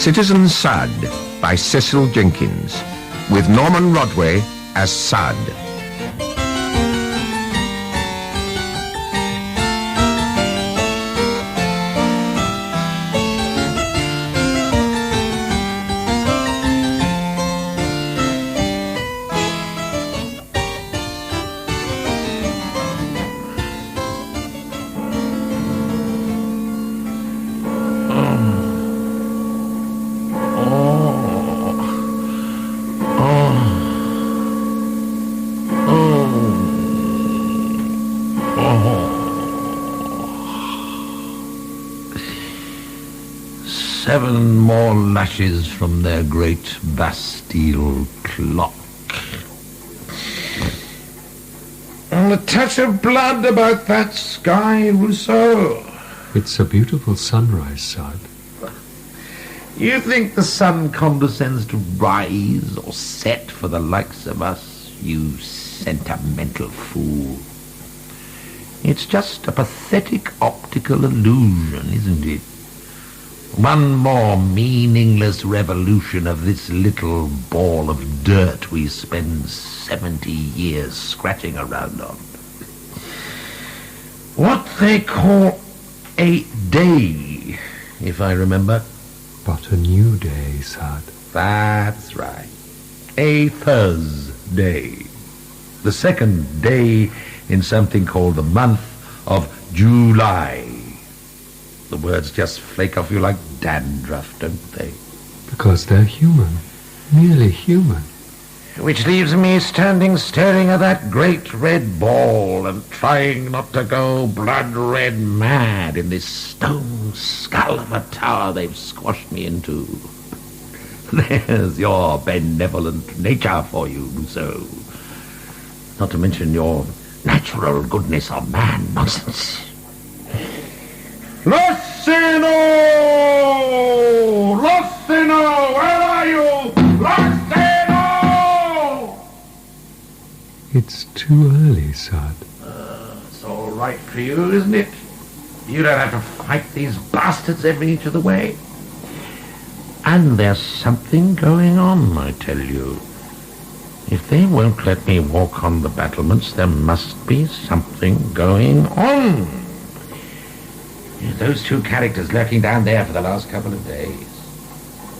Citizen Sade by Cecil Jenkins, with Norman Rodway as Sade. Seven more lashes from their great Bastille clock. And a touch of blood about that sky, Rousseau. It's a beautiful sunrise, Sade. You think the sun condescends to rise or set for the likes of us, you sentimental fool? It's just a pathetic optical illusion, isn't it? One more meaningless revolution of this little ball of dirt we spend 70 years scratching around on. What they call a day, if I remember. But a new day, Sade. That's right. A Thursday. The second day in something called the month of July. The words just flake off you like dandruff, don't they? Because they're human. Merely human. Which leaves me standing staring at that great red ball and trying not to go blood-red mad in this stone skull of a tower they've squashed me into. There's your benevolent nature for you, Rousseau. Not to mention your natural goodness of man nonsense. Lossinot! Lossinot! Where are you? Lossinot! It's too early, Sade. It's all right for you, isn't it? You don't have to fight these bastards every inch of the way. And there's something going on, I tell you. If they won't let me walk on the battlements, there must be something going on. Those two characters lurking down there for the last couple of days.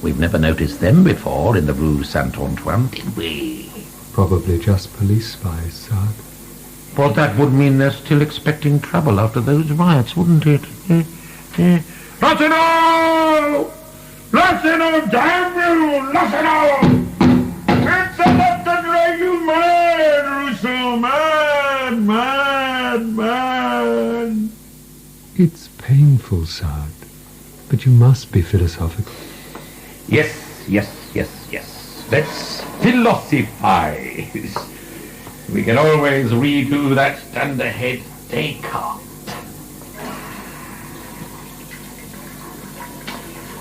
We've never noticed them before in the Rue Saint-Antoine, did we? Probably just police spies, Sade. But that would mean they're still expecting trouble after those riots, wouldn't it? Lossinot! Lossinot, damn you! Lossinot! It's enough to drive you mad, Rousseau! Mad, mad, mad! It's painful, Sade, but you must be philosophical. Yes. Let's philosophize. We can always redo that dunderhead Descartes.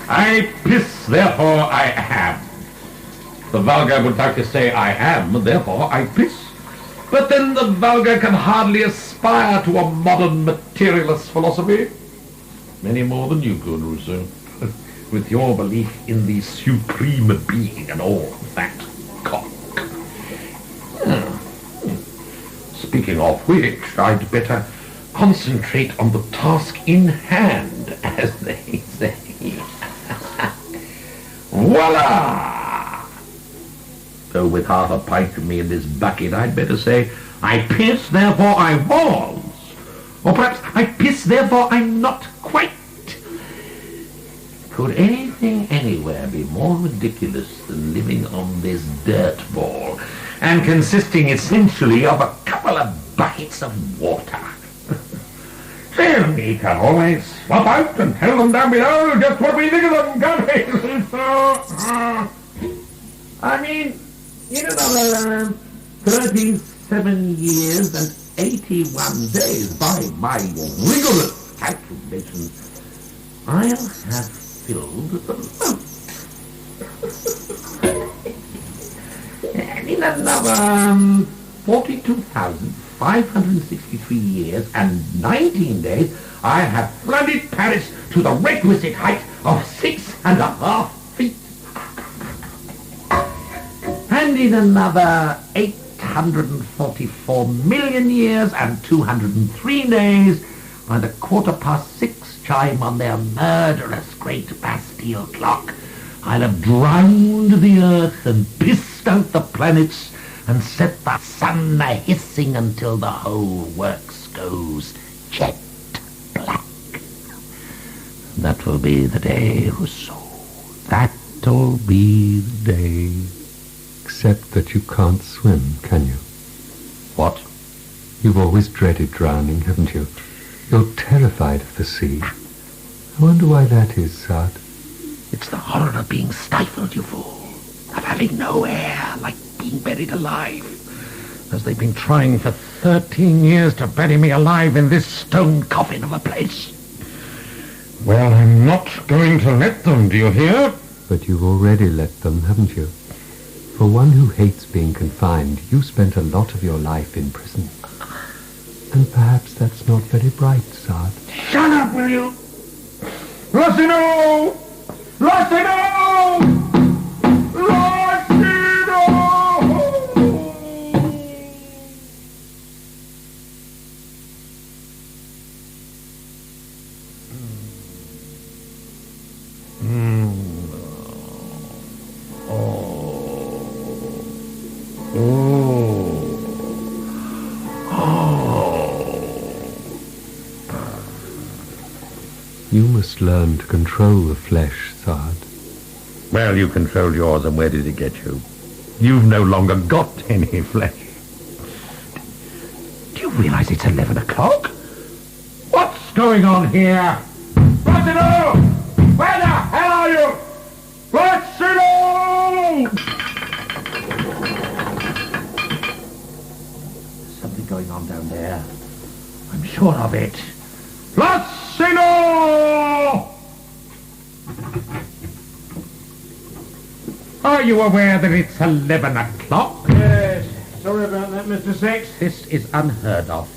I piss, therefore I am. The vulgar would like to say I am, therefore I piss. But then the vulgar can hardly aspire to a modern materialist philosophy. Many more than you could, Rousseau, with your belief in the supreme being and all that cock. Speaking of which, I'd better concentrate on the task in hand, as they say. Voila! Though with half a pint of me in this bucket, I'd better say, I piss, therefore I was. Or perhaps, I piss, therefore I'm not quite. Could anything anywhere be more ridiculous than living on this dirt ball and consisting essentially of a couple of buckets of water? Still, we can always swap out and tell them down below just what we think of them, can't we? I mean, in another 37 years and 81 days, by my rigorous calculations, I'll have filled the moat. And in another 42,563 years and 19 days, I have flooded Paris to the requisite height of 6.5 feet. And in another 844 million years and 203 days, by the 6:15 chime on their murderous great Bastille clock, I'll have drowned the earth and pissed out the planets and set the sun a-hissing until the whole works goes jet black. That will be the day, Rousseau. That'll be the day. Except that you can't swim, can you? What? You've always dreaded drowning, haven't you? You're terrified of the sea. I wonder why that is, Sade. It's the horror of being stifled, you fool. Of having no air, like being buried alive. As they've been trying for 13 years to bury me alive in this stone coffin of a place. Well, I'm not going to let them, do you hear? But you've already let them, haven't you? For one who hates being confined, you spent a lot of your life in prison. And perhaps that's not very bright, Sade. Shut up, will you? Lossinot! Lossinot! You must learn to control the flesh, Sade. Well, you control yours, and where did it get you? You've no longer got any flesh. Do you realize it's 11 o'clock? What's going on here? Rousseau! Where the hell are you? Rousseau! There's something going on down there. I'm sure of it. Lossinot! Are you aware that it's 11 o'clock? Yes. Sorry about that, Mr. Six. This is unheard of.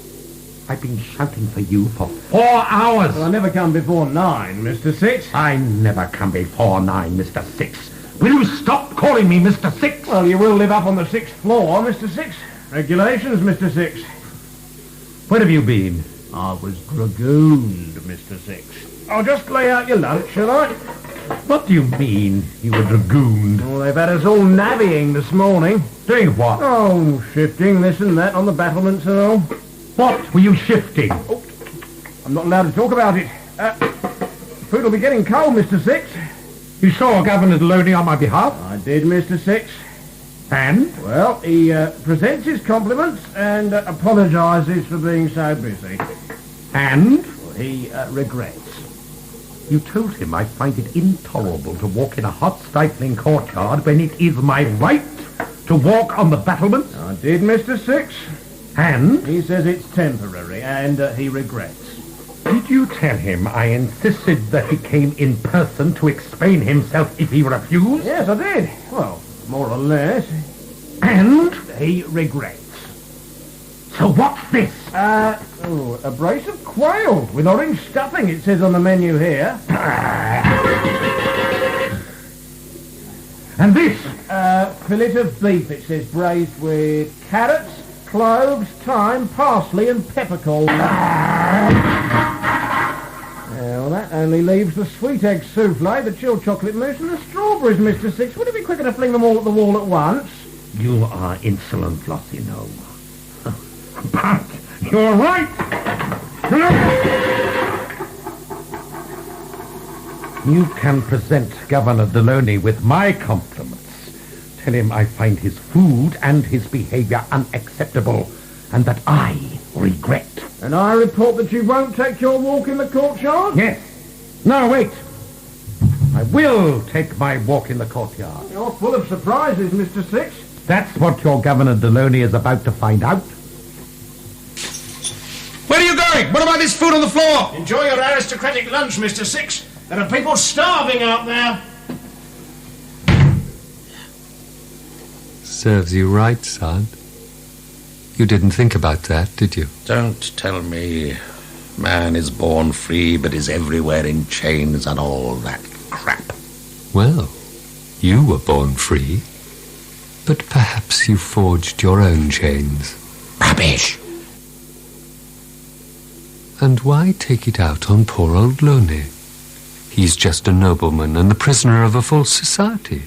I've been shouting for you for 4 hours. Well, I never come before 9, Mr. Six. I never come before 9, Mr. Six. Will you stop calling me Mr. Six? Well, you will live up on the 6th floor, Mr. Six. Regulations, Mr. Six. Where have you been? I was dragooned, Mr. Six. I'll just lay out your lunch, shall I? What do you mean, you were dragooned? Well, they've had us all navvying this morning. Doing what? Oh, shifting this and that on the battlements and all. What were you shifting? Oh, I'm not allowed to talk about it. Food will be getting cold, Mr. Six. You saw Governor Launey on my behalf? I did, Mr. Six. And? Well, he presents his compliments and apologises for being so busy. And? Well, he regrets. You told him I find it intolerable to walk in a hot, stifling courtyard when it is my right to walk on the battlements? I did, Mr. Six. And? He says it's temporary, and he regrets. Did you tell him I insisted that he came in person to explain himself if he refused? Yes, I did. Well, more or less. And? He regrets. So what's this? A brace of quail with orange stuffing, it says on the menu here. And this? Fillet of beef, it says, braised with carrots, cloves, thyme, parsley and peppercorn. Well, that only leaves the sweet egg souffle, the chilled chocolate mousse and the strawberries, Mr. Six. Would it be quicker to fling them all at the wall at once? You are insolent, Lossinot. But you're right. You can present Governor Launey with my compliments. Tell him I find his food and his behaviour unacceptable, and that I regret. And I report that you won't take your walk in the courtyard? Yes. No, wait. I will take my walk in the courtyard. You're full of surprises, Mr. Six. That's what your Governor Launey is about to find out. Where are you going? What about this food on the floor? Enjoy your aristocratic lunch, Mr. Six. There are people starving out there. Serves you right, Sade. You didn't think about that, did you? Don't tell me. Man is born free, but is everywhere in chains and all that crap. Well, you were born free. But perhaps you forged your own chains. Rubbish! And why take it out on poor old Launey? He's just a nobleman and the prisoner of a false society.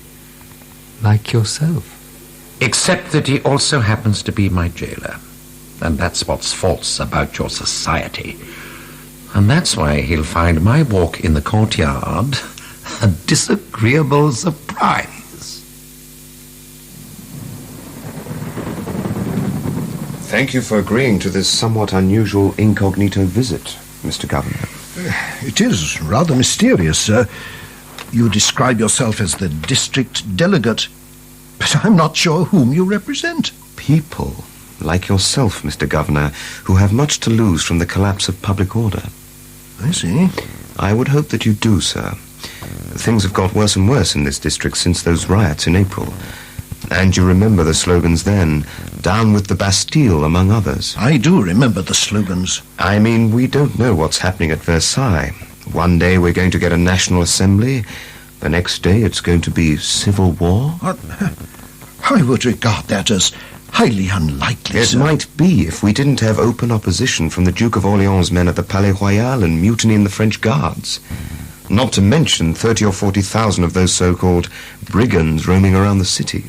Like yourself. Except that he also happens to be my jailer. And that's what's false about your society. And that's why he'll find my walk in the courtyard a disagreeable surprise. Thank you for agreeing to this somewhat unusual incognito visit, Mr. Governor. It is rather mysterious, sir. You describe yourself as the district delegate, but I'm not sure whom you represent. People like yourself, Mr. Governor, who have much to lose from the collapse of public order. I see. I would hope that you do, sir. Things have got worse and worse in this district since those riots in April. And you remember the slogans then, down with the Bastille, among others. I do remember the slogans. I mean, we don't know what's happening at Versailles. One day we're going to get a National Assembly. The next day it's going to be civil war. I would regard that as highly unlikely, It sir. might be if we didn't have open opposition from the Duke of Orleans' men at the Palais Royal and mutiny in the French Guards. Not to mention 30 or 40,000 of those so-called brigands roaming around the city.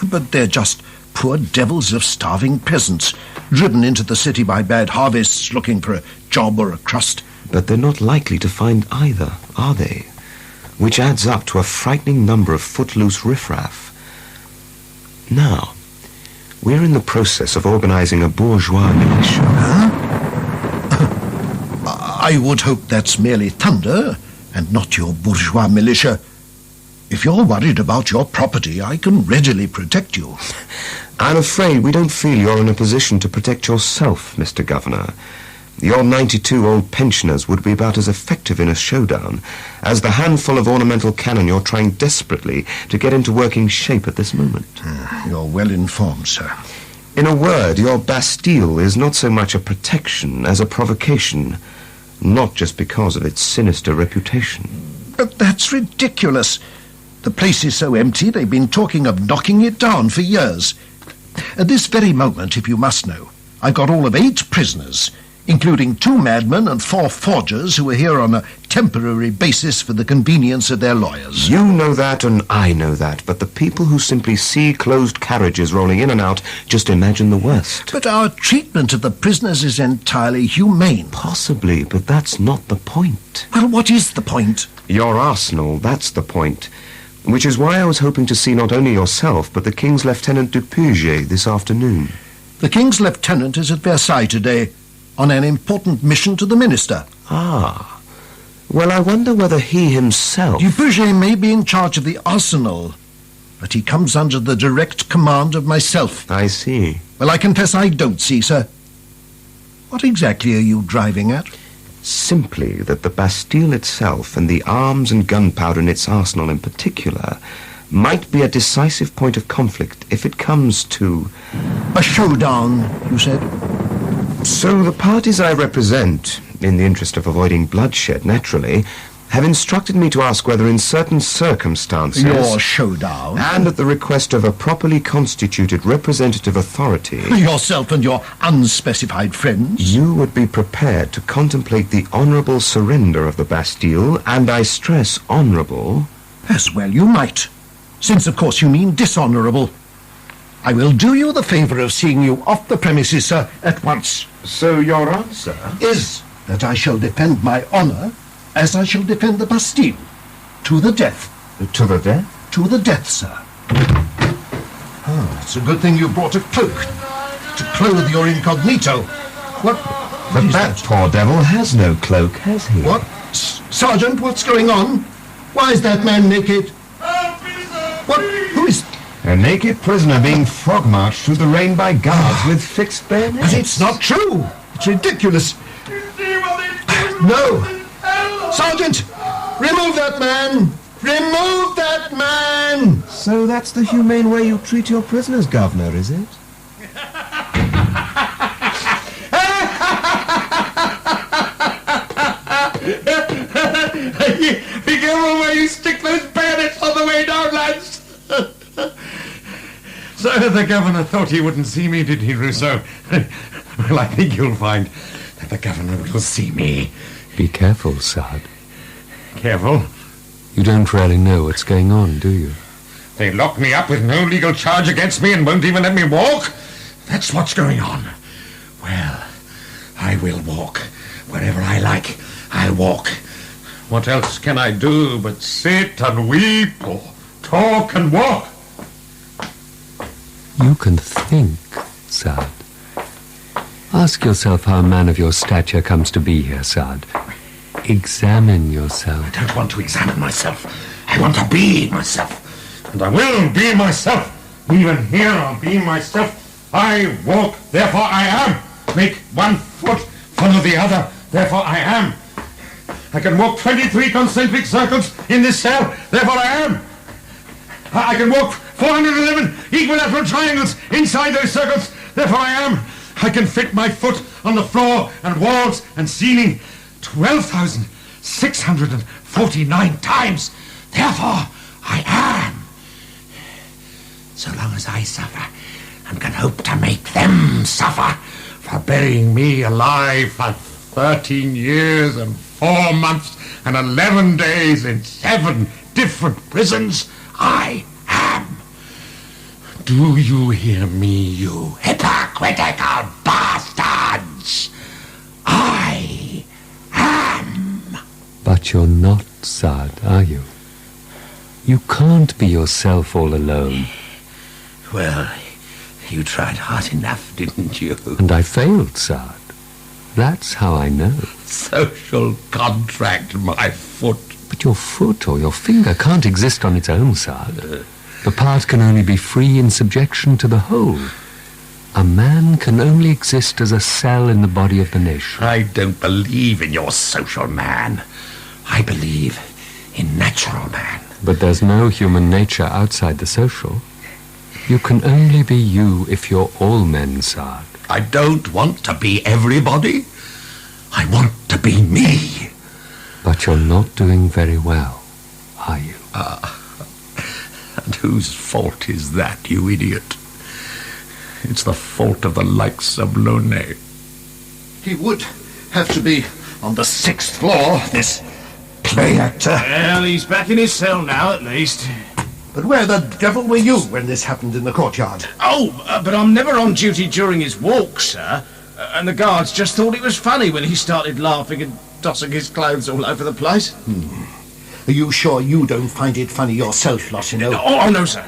But they're just poor devils of starving peasants, driven into the city by bad harvests looking for a job or a crust. But they're not likely to find either, are they? Which adds up to a frightening number of footloose riffraff. Now, we're in the process of organizing a bourgeois militia. I would hope that's merely thunder, and not your bourgeois militia. If you're worried about your property, I can readily protect you. I'm afraid we don't feel you're in a position to protect yourself, Mr. Governor. Your 92 old pensioners would be about as effective in a showdown as the handful of ornamental cannon you're trying desperately to get into working shape at this moment. You're well informed, sir. In a word, your Bastille is not so much a protection as a provocation, not just because of its sinister reputation. But that's ridiculous. The place is so empty, they've been talking of knocking it down for years. At this very moment, if you must know, I've got all of 8 prisoners, including 2 madmen and 4 forgers who are here on a temporary basis for the convenience of their lawyers. You know that and I know that, but the people who simply see closed carriages rolling in and out just imagine the worst. But our treatment of the prisoners is entirely humane. Possibly, but that's not the point. Well, what is the point? Your arsenal, that's the point. Which is why I was hoping to see not only yourself, but the King's Lieutenant de Puget this afternoon. The King's Lieutenant is at Versailles today on an important mission to the Minister. Ah. Well, I wonder whether he himself... De Puget may be in charge of the arsenal, but he comes under the direct command of myself. I see. Well, I confess I don't see, sir. What exactly are you driving at? Simply that the Bastille itself and the arms and gunpowder in its arsenal in particular might be a decisive point of conflict if it comes to... A showdown, you said? So the parties I represent, in the interest of avoiding bloodshed, naturally, have instructed me to ask whether in certain circumstances... Your showdown? And at the request of a properly constituted representative authority... Yourself and your unspecified friends? You would be prepared to contemplate the honourable surrender of the Bastille, and I stress honourable... As well you might, since of course you mean dishonourable. I will do you the favour of seeing you off the premises, sir, at once. So your answer... Is that I shall defend my honour as I shall defend the Bastille. To the death. To the death? To the death, sir. Oh, it's a good thing you brought a cloak to clothe your incognito. What? But that poor devil has no cloak, has he? What? Sergeant, what's going on? Why is that man naked? What? Who is... A naked prisoner being frog-marched through the rain by guards with fixed bayonets. But it's not true. It's ridiculous. No. Sergeant, remove that man. Remove that man. So that's the humane way you treat your prisoners, Governor, is it? Be careful where you stick those bayonets on the way down, lads. So The governor thought he wouldn't see me, did he, Rousseau? Well, I think you'll find that the governor will see me. Be careful, Sade. Careful. You don't really know what's going on, do you? They lock me up with no legal charge against me and won't even let me walk? That's what's going on. Well, I will walk. Wherever I like, I'll walk. What else can I do but sit and weep or talk and walk? You can think, Sade. Ask yourself how a man of your stature comes to be here, Sade. Examine yourself. I don't want to examine myself. I want to be myself. And I will be myself. Even here I'll be myself. I walk, therefore I am. Make one foot follow the other, therefore I am. I can walk 23 concentric circles in this cell, therefore I am. I can walk 411 equilateral triangles inside those circles, therefore I am. I can fit my foot on the floor and walls and ceiling 12,649 times. Therefore, I am. So long as I suffer and can hope to make them suffer for burying me alive for 13 years and 4 months and 11 days in 7 different prisons, I am. Do you hear me, you hypocritical bastards? I am. But you're not, Sade, are you? You can't be yourself all alone. Well, you tried hard enough, didn't you? And I failed, Sade. That's how I know. Social contract, my foot. But your foot or your finger can't exist on its own, Sade. The part can only be free in subjection to the whole. A man can only exist as a cell in the body of the nation. I don't believe in your social man. I believe in natural man. But there's no human nature outside the social. You can only be you if you're all men, Sade. I don't want to be everybody. I want to be me. But you're not doing very well, are you? And whose fault is that, you idiot? It's the fault of the likes of Launey. He would have to be on the 6th floor, this play actor. Well, he's back in his cell now, at least. But where the devil were you when this happened in the courtyard? But I'm never on duty during his walk, sir. And the guards just thought it was funny when he started laughing and tossing his clothes all over the place. Are you sure you don't find it funny yourself, Lossinot? Oh, no, sir.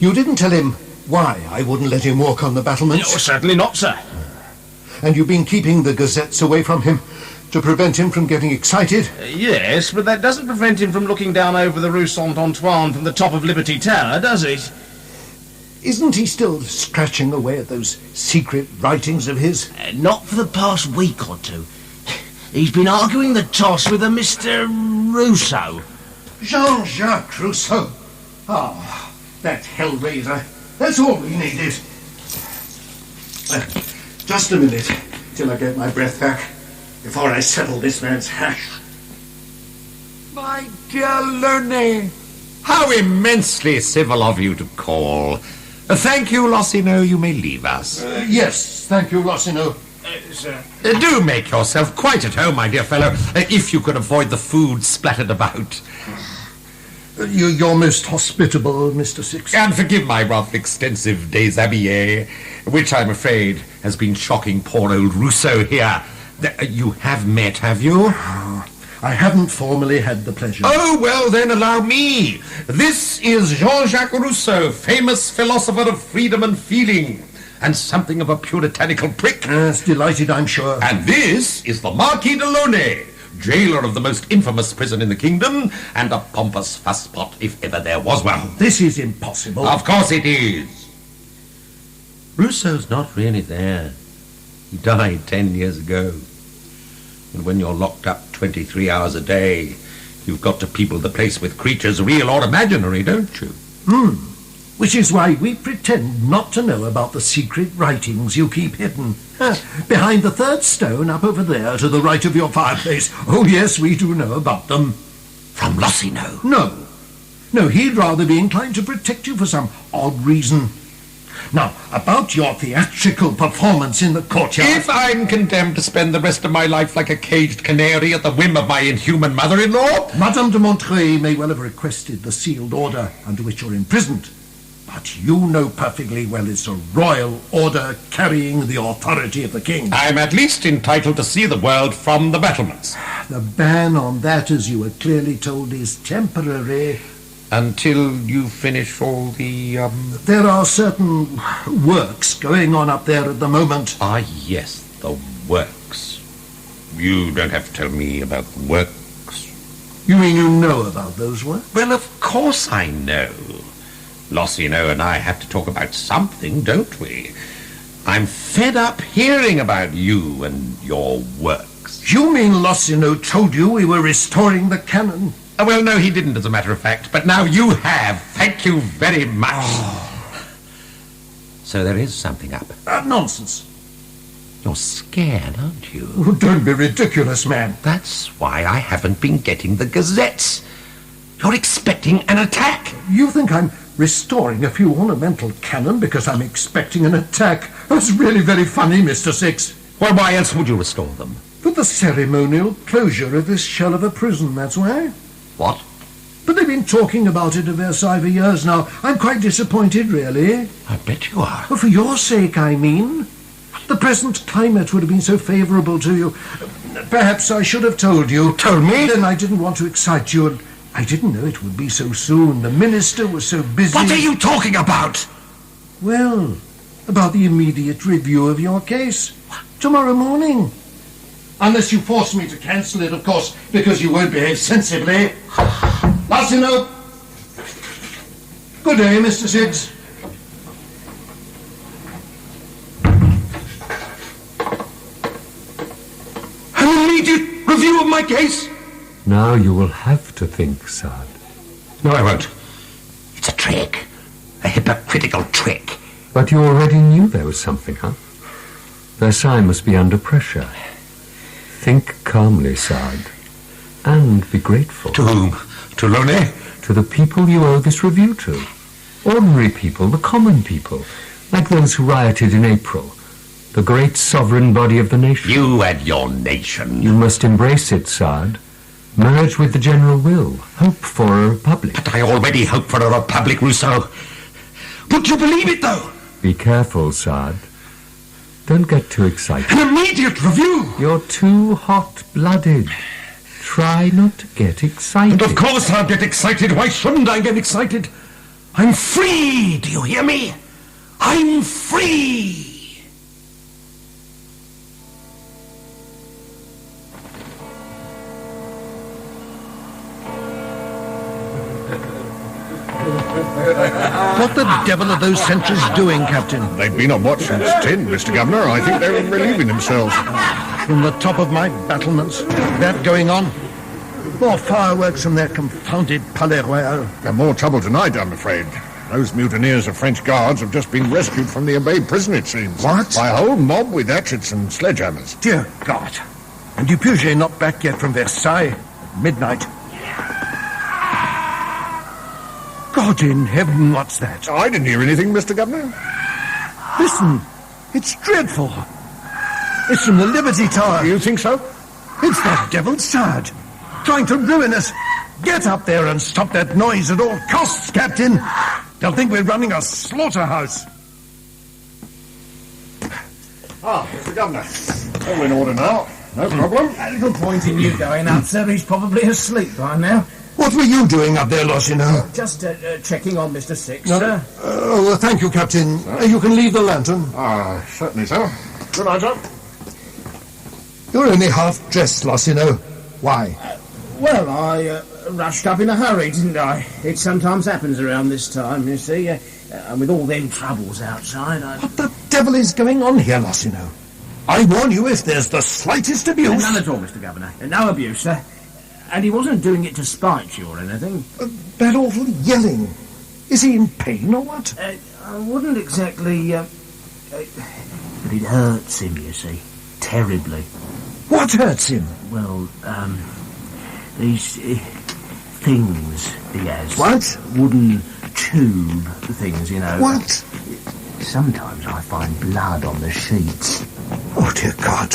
You didn't tell him why I wouldn't let him walk on the battlements? No, certainly not, sir. And you've been keeping the gazettes away from him to prevent him from getting excited? Yes, but that doesn't prevent him from looking down over the Rue Saint-Antoine from the top of Liberty Tower, does it? Isn't he still scratching away at those secret writings of his? Not for the past week or two. He's been arguing the toss with a Mr. Rousseau. Jean-Jacques Rousseau. Ah, that hellraiser. That's all we needed. Just a minute till I get my breath back before I settle this man's hash. My dear Launey, how immensely civil of you to call. Thank you, Lossinot. You may leave us. Yes, thank you, Lossinot. Sir. Do make yourself quite at home, my dear fellow, if you could avoid the food splattered about. You're most hospitable, Mr. Six. And forgive my rather extensive déshabillé, which I'm afraid has been shocking poor old Rousseau here. You have met, have you? I haven't formally had the pleasure. Oh, well, then allow me. This is Jean-Jacques Rousseau, famous philosopher of freedom and feeling, and something of a puritanical prick. Yes, delighted, I'm sure. And this is the Marquis de Sade, jailer of the most infamous prison in the kingdom, and a pompous fusspot if ever there was one. This is impossible. Of course it is. Rousseau's not really there. He died 10 years ago. And when you're locked up 23 hours a day, you've got to people the place with creatures, real or imaginary, don't you? Which is why we pretend not to know about the secret writings you keep hidden. Behind the 3rd stone up over there to the right of your fireplace. Oh, yes, we do know about them. From Lossinot? No. No, he'd rather be inclined to protect you for some odd reason. Now, about your theatrical performance in the courtyard... If I'm condemned to spend the rest of my life like a caged canary at the whim of my inhuman mother-in-law... Madame de Montreuil may well have requested the sealed order under which you're imprisoned. But you know perfectly well it's a royal order carrying the authority of the king. I'm at least entitled to see the world from the battlements. The ban on that, as you were clearly told, is temporary. Until you finish all the, There are certain works going on up there at the moment. Ah, yes, the works. You don't have to tell me about the works. You mean you know about those works? Well, of course I know. Lossinot and I have to talk about something, don't we? I'm fed up hearing about you and your works. You mean Lossinot told you we were restoring the canon? Well, no, he didn't, as a matter of fact. But now you have. Thank you very much. Oh. So there is something up. Nonsense. You're scared, aren't you? Oh, don't be ridiculous, man. That's why I haven't been getting the gazettes. You're expecting an attack. You think I'm restoring a few ornamental cannon because I'm expecting an attack? That's really very funny, Mr. Six. Well, why else would you restore them? For the ceremonial closure of this shell of a prison, that's why. What? But they've been talking about it at Versailles for years now. I'm quite disappointed, really. I bet you are. Well, for your sake, I mean. The present climate would have been so favourable to you. Perhaps I should have told you. Told me? Then I didn't want to excite you, and I didn't know it would be so soon. The minister was so busy. What are you talking about? Well, about the immediate review of your case. Tomorrow morning. Unless you force me to cancel it, of course, because you won't behave sensibly. Lossinot. Good day, Mr. Six. An immediate review of my case? Now you will have to think, Sade. No, I won't. It's a trick. A hypocritical trick. But you already knew there was something, huh? Versailles must be under pressure. Think calmly, Sade, and be grateful. To whom? To Launey? To the people you owe this review to. Ordinary people, the common people, like those who rioted in April. The great sovereign body of the nation. You and your nation. You must embrace it, Sade. Merge with the general will. Hope for a republic. But I already hope for a republic, Rousseau. Would you believe it, though? Be careful, Sade. Don't get too excited. An immediate review! You're too hot-blooded. Try not to get excited. And of course I'll get excited. Why shouldn't I get excited? I'm free, do you hear me? I'm free! What the devil are those sentries doing, Captain? They've been on watch since 10, Mr. Governor. I think they were relieving themselves. From the top of my battlements. That going on. More fireworks from their confounded Palais Royal. And more trouble tonight, I'm afraid. Those mutineers of French guards have just been rescued from the Abbaye prison, it seems. What? By a whole mob with hatchets and sledgehammers. Dear God. And du Puget not back yet from Versailles at midnight. God in heaven, what's that? I didn't hear anything, Mr. Governor. Listen, it's dreadful. It's from the Liberty Tower. You think so? It's that devil Sade, trying to ruin us. Get up there and stop that noise at all costs, Captain. They'll think we're running a slaughterhouse. Ah, Mr. Governor. All in order now. No problem. A little point in you going up, sir. He's probably asleep by now. What were you doing up there, Lossinot? Just checking on Mr. Six, No. sir. Thank you, Captain. You can leave the lantern. Ah, certainly so. Good night, sir. You're only half dressed, Lossinot. Why? Well, I rushed up in a hurry, didn't I? It sometimes happens around this time, you see. And with all them troubles outside, What the devil is going on here, Lossinot? I warn you if there's the slightest abuse... None at all, Mr. Governor. No abuse, sir. And he wasn't doing it to spite you or anything. That awful yelling. Is he in pain or what? I wouldn't exactly... but it hurts him, you see. Terribly. What hurts him? Well, these things he has. What? Wooden tube things, you know. What? Sometimes I find blood on the sheets. Oh, dear God.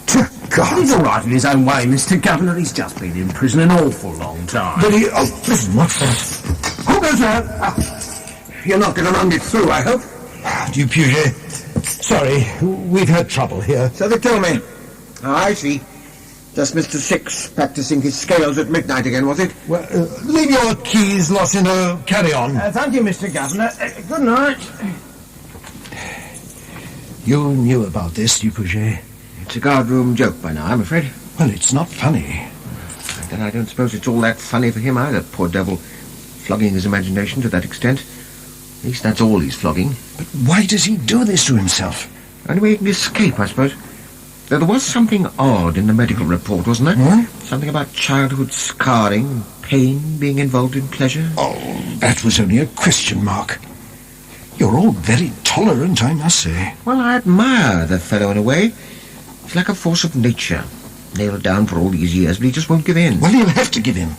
Dear God. He's all right in his own way, Mr. Governor. He's just been in prison an awful long time. But he... Oh, listen, what's that? Who goes there? You're not going to run it through, I hope. Do you, Puget? Sorry, we've had trouble here. So they tell me. Oh, I see. Just Mr. Six practicing his scales at midnight again, was it? Well, leave your keys, Lossinot. Carry on. Thank you, Mr. Governor. Good night. You knew about this, you, Puget? It's a guardroom joke by now, I'm afraid. Well, it's not funny. Then I don't suppose it's all that funny for him either, poor devil. Flogging his imagination to that extent. At least that's all he's flogging. But why does he do this to himself? Only way he can escape, I suppose. Though there was something odd in the medical report, wasn't there? What? Something about childhood scarring, pain being involved in pleasure. Oh, that was only a question mark. You're all very tolerant, I must say. Well, I admire the fellow in a way. He's like a force of nature. Nailed down for all these years, but he just won't give in. Well, he'll have to give in.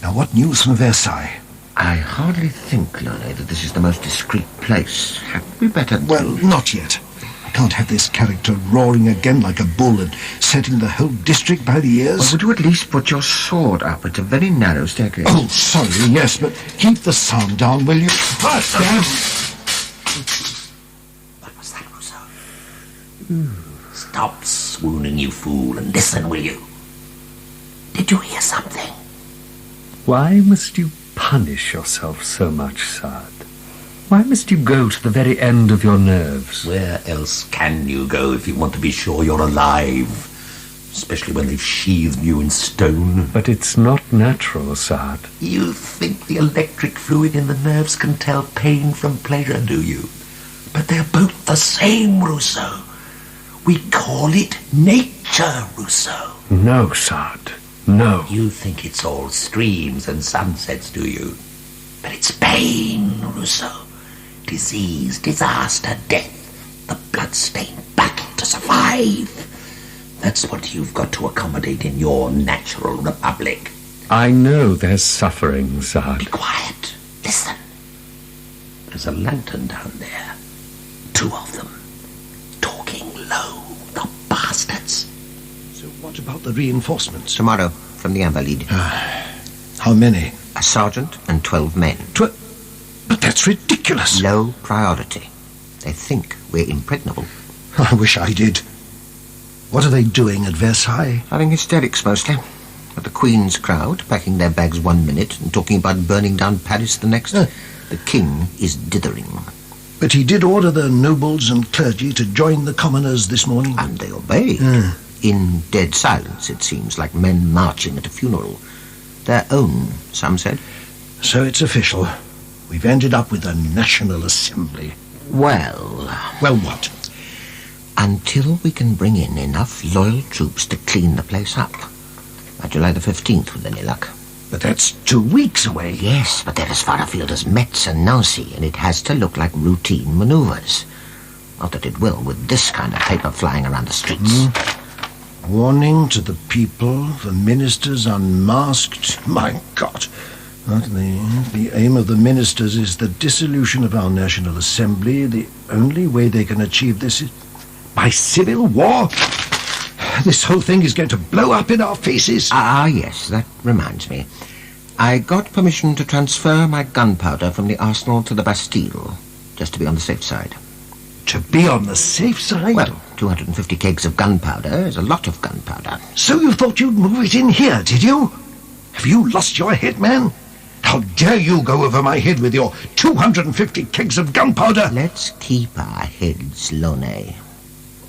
Now, what news from Versailles? I hardly think, Launey, that this is the most discreet place. Hadn't we better... Well, not yet. I can't have this character roaring again like a bull and setting the whole district by the ears. Well, would you at least put your sword up? It's a very narrow staircase. Oh, sorry, yes, but keep the sound down, will you? Faster! What was that, Rousseau? Stop swooning, you fool, and listen, will you? Did you hear something? Why must you punish yourself so much, Sade? Why must you go to the very end of your nerves? Where else can you go if you want to be sure you're alive? Especially when they've sheathed you in stone. But it's not natural, Sade. You think the electric fluid in the nerves can tell pain from pleasure, do you? But they're both the same, Rousseau. We call it nature, Rousseau. No, Sade. No. You think it's all streams and sunsets, do you? But it's pain, Rousseau. Disease, disaster, death. The blood-stained battle to survive. That's what you've got to accommodate in your natural republic. I know there's suffering, Sade. Be quiet. Listen. There's a lantern down there. 2 of them. Talking low. The bastards. So what about the reinforcements? Tomorrow, from the Invalides. How many? A sergeant and 12 men. But that's ridiculous. Low priority. They think we're impregnable. I wish I did. What are they doing at Versailles? Having hysterics, mostly. But the Queen's crowd, packing their bags 1 minute and talking about burning down Paris the next. The King is dithering. But he did order the nobles and clergy to join the commoners this morning. And they obeyed. In dead silence, it seems, like men marching at a funeral. Their own, some said. So it's official. We've ended up with a National Assembly. Well, what? Until we can bring in enough loyal troops to clean the place up. By July the 15th, with any luck. But that's 2 weeks away. Yes, but they're as far afield as Metz and Nancy, and it has to look like routine manoeuvres. Not that it will, with this kind of paper flying around the streets. Warning to the people, the ministers unmasked. My God! The aim of the ministers is the dissolution of our National Assembly. The only way they can achieve this is by civil war. This whole thing is going to blow up in our faces. Yes, that reminds me. I got permission to transfer my gunpowder from the arsenal to the Bastille, just to be on the safe side. To be on the safe side? Well, 250 kegs of gunpowder is a lot of gunpowder. So you thought you'd move it in here, did you? Have you lost your head, man? How dare you go over my head with your 250 kegs of gunpowder? Let's keep our heads, Launey.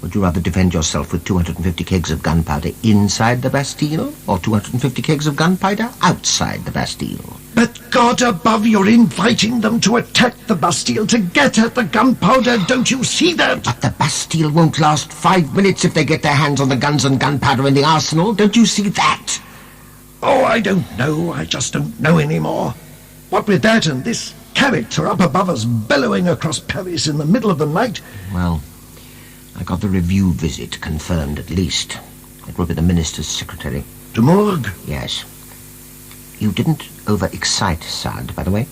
Would you rather defend yourself with 250 kegs of gunpowder inside the Bastille, or 250 kegs of gunpowder outside the Bastille? But God above, you're inviting them to attack the Bastille to get at the gunpowder. Don't you see that? But the Bastille won't last 5 minutes if they get their hands on the guns and gunpowder in the arsenal. Don't you see that? Oh, I don't know. I just don't know anymore. What with that and this character up above us bellowing across Paris in the middle of the night? Well, I got the review visit confirmed at least. It will be the minister's secretary. To Mourgues? Yes. You didn't overexcite Sade, by the way?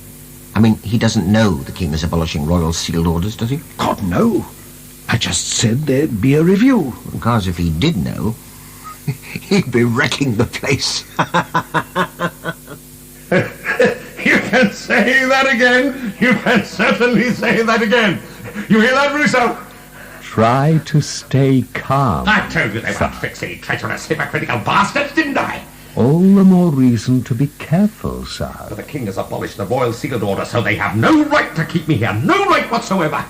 I mean, he doesn't know the king is abolishing royal sealed orders, does he? God, no. I just said there'd be a review. Because if he did know, he'd be wrecking the place. You can say that again. You can certainly say that again. You hear that, Rousseau? Try to stay calm. I told you they were tricksy, treacherous, hypocritical bastards, didn't I? All the more reason to be careful, sir. But the king has abolished the royal sealed order, so they have no right to keep me here, no right whatsoever.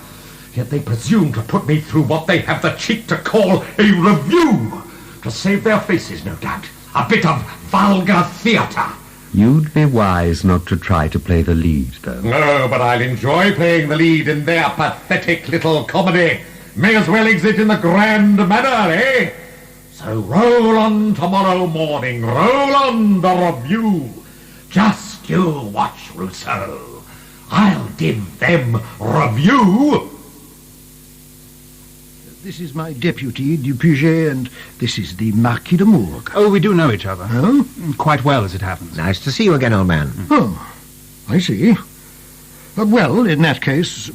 Yet they presume to put me through what they have the cheek to call a review. To save their faces, no doubt. A bit of vulgar theatre. You'd be wise not to try to play the lead, though. No, but I'll enjoy playing the lead in their pathetic little comedy. May as well exit in the grand manner, eh? So roll on tomorrow morning, roll on the review. Just you watch, Rousseau. I'll give them review. This is my deputy, du Puget, and this is the Marquis de Mourgues. Oh, we do know each other. Oh? Quite well, as it happens. Nice to see you again, old man. Oh, I see. Well, in that case...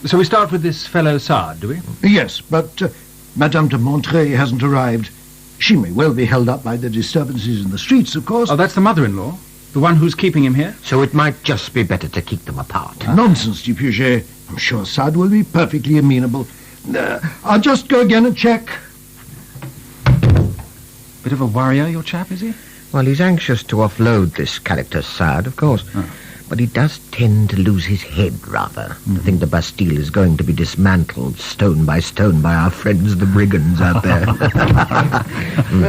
So we start with this fellow Sade, do we? Yes, but Madame de Montreuil hasn't arrived. She may well be held up by the disturbances in the streets, of course. Oh, that's the mother-in-law? The one who's keeping him here? So it might just be better to keep them apart. Nonsense, du Puget. I'm sure Sade will be perfectly amenable. I'll just go again and check. Bit of a worrier, your chap, is he? Well, he's anxious to offload this character Sade, of course. Oh. But he does tend to lose his head, rather. To think the Bastille is going to be dismantled stone by stone by our friends the brigands out there.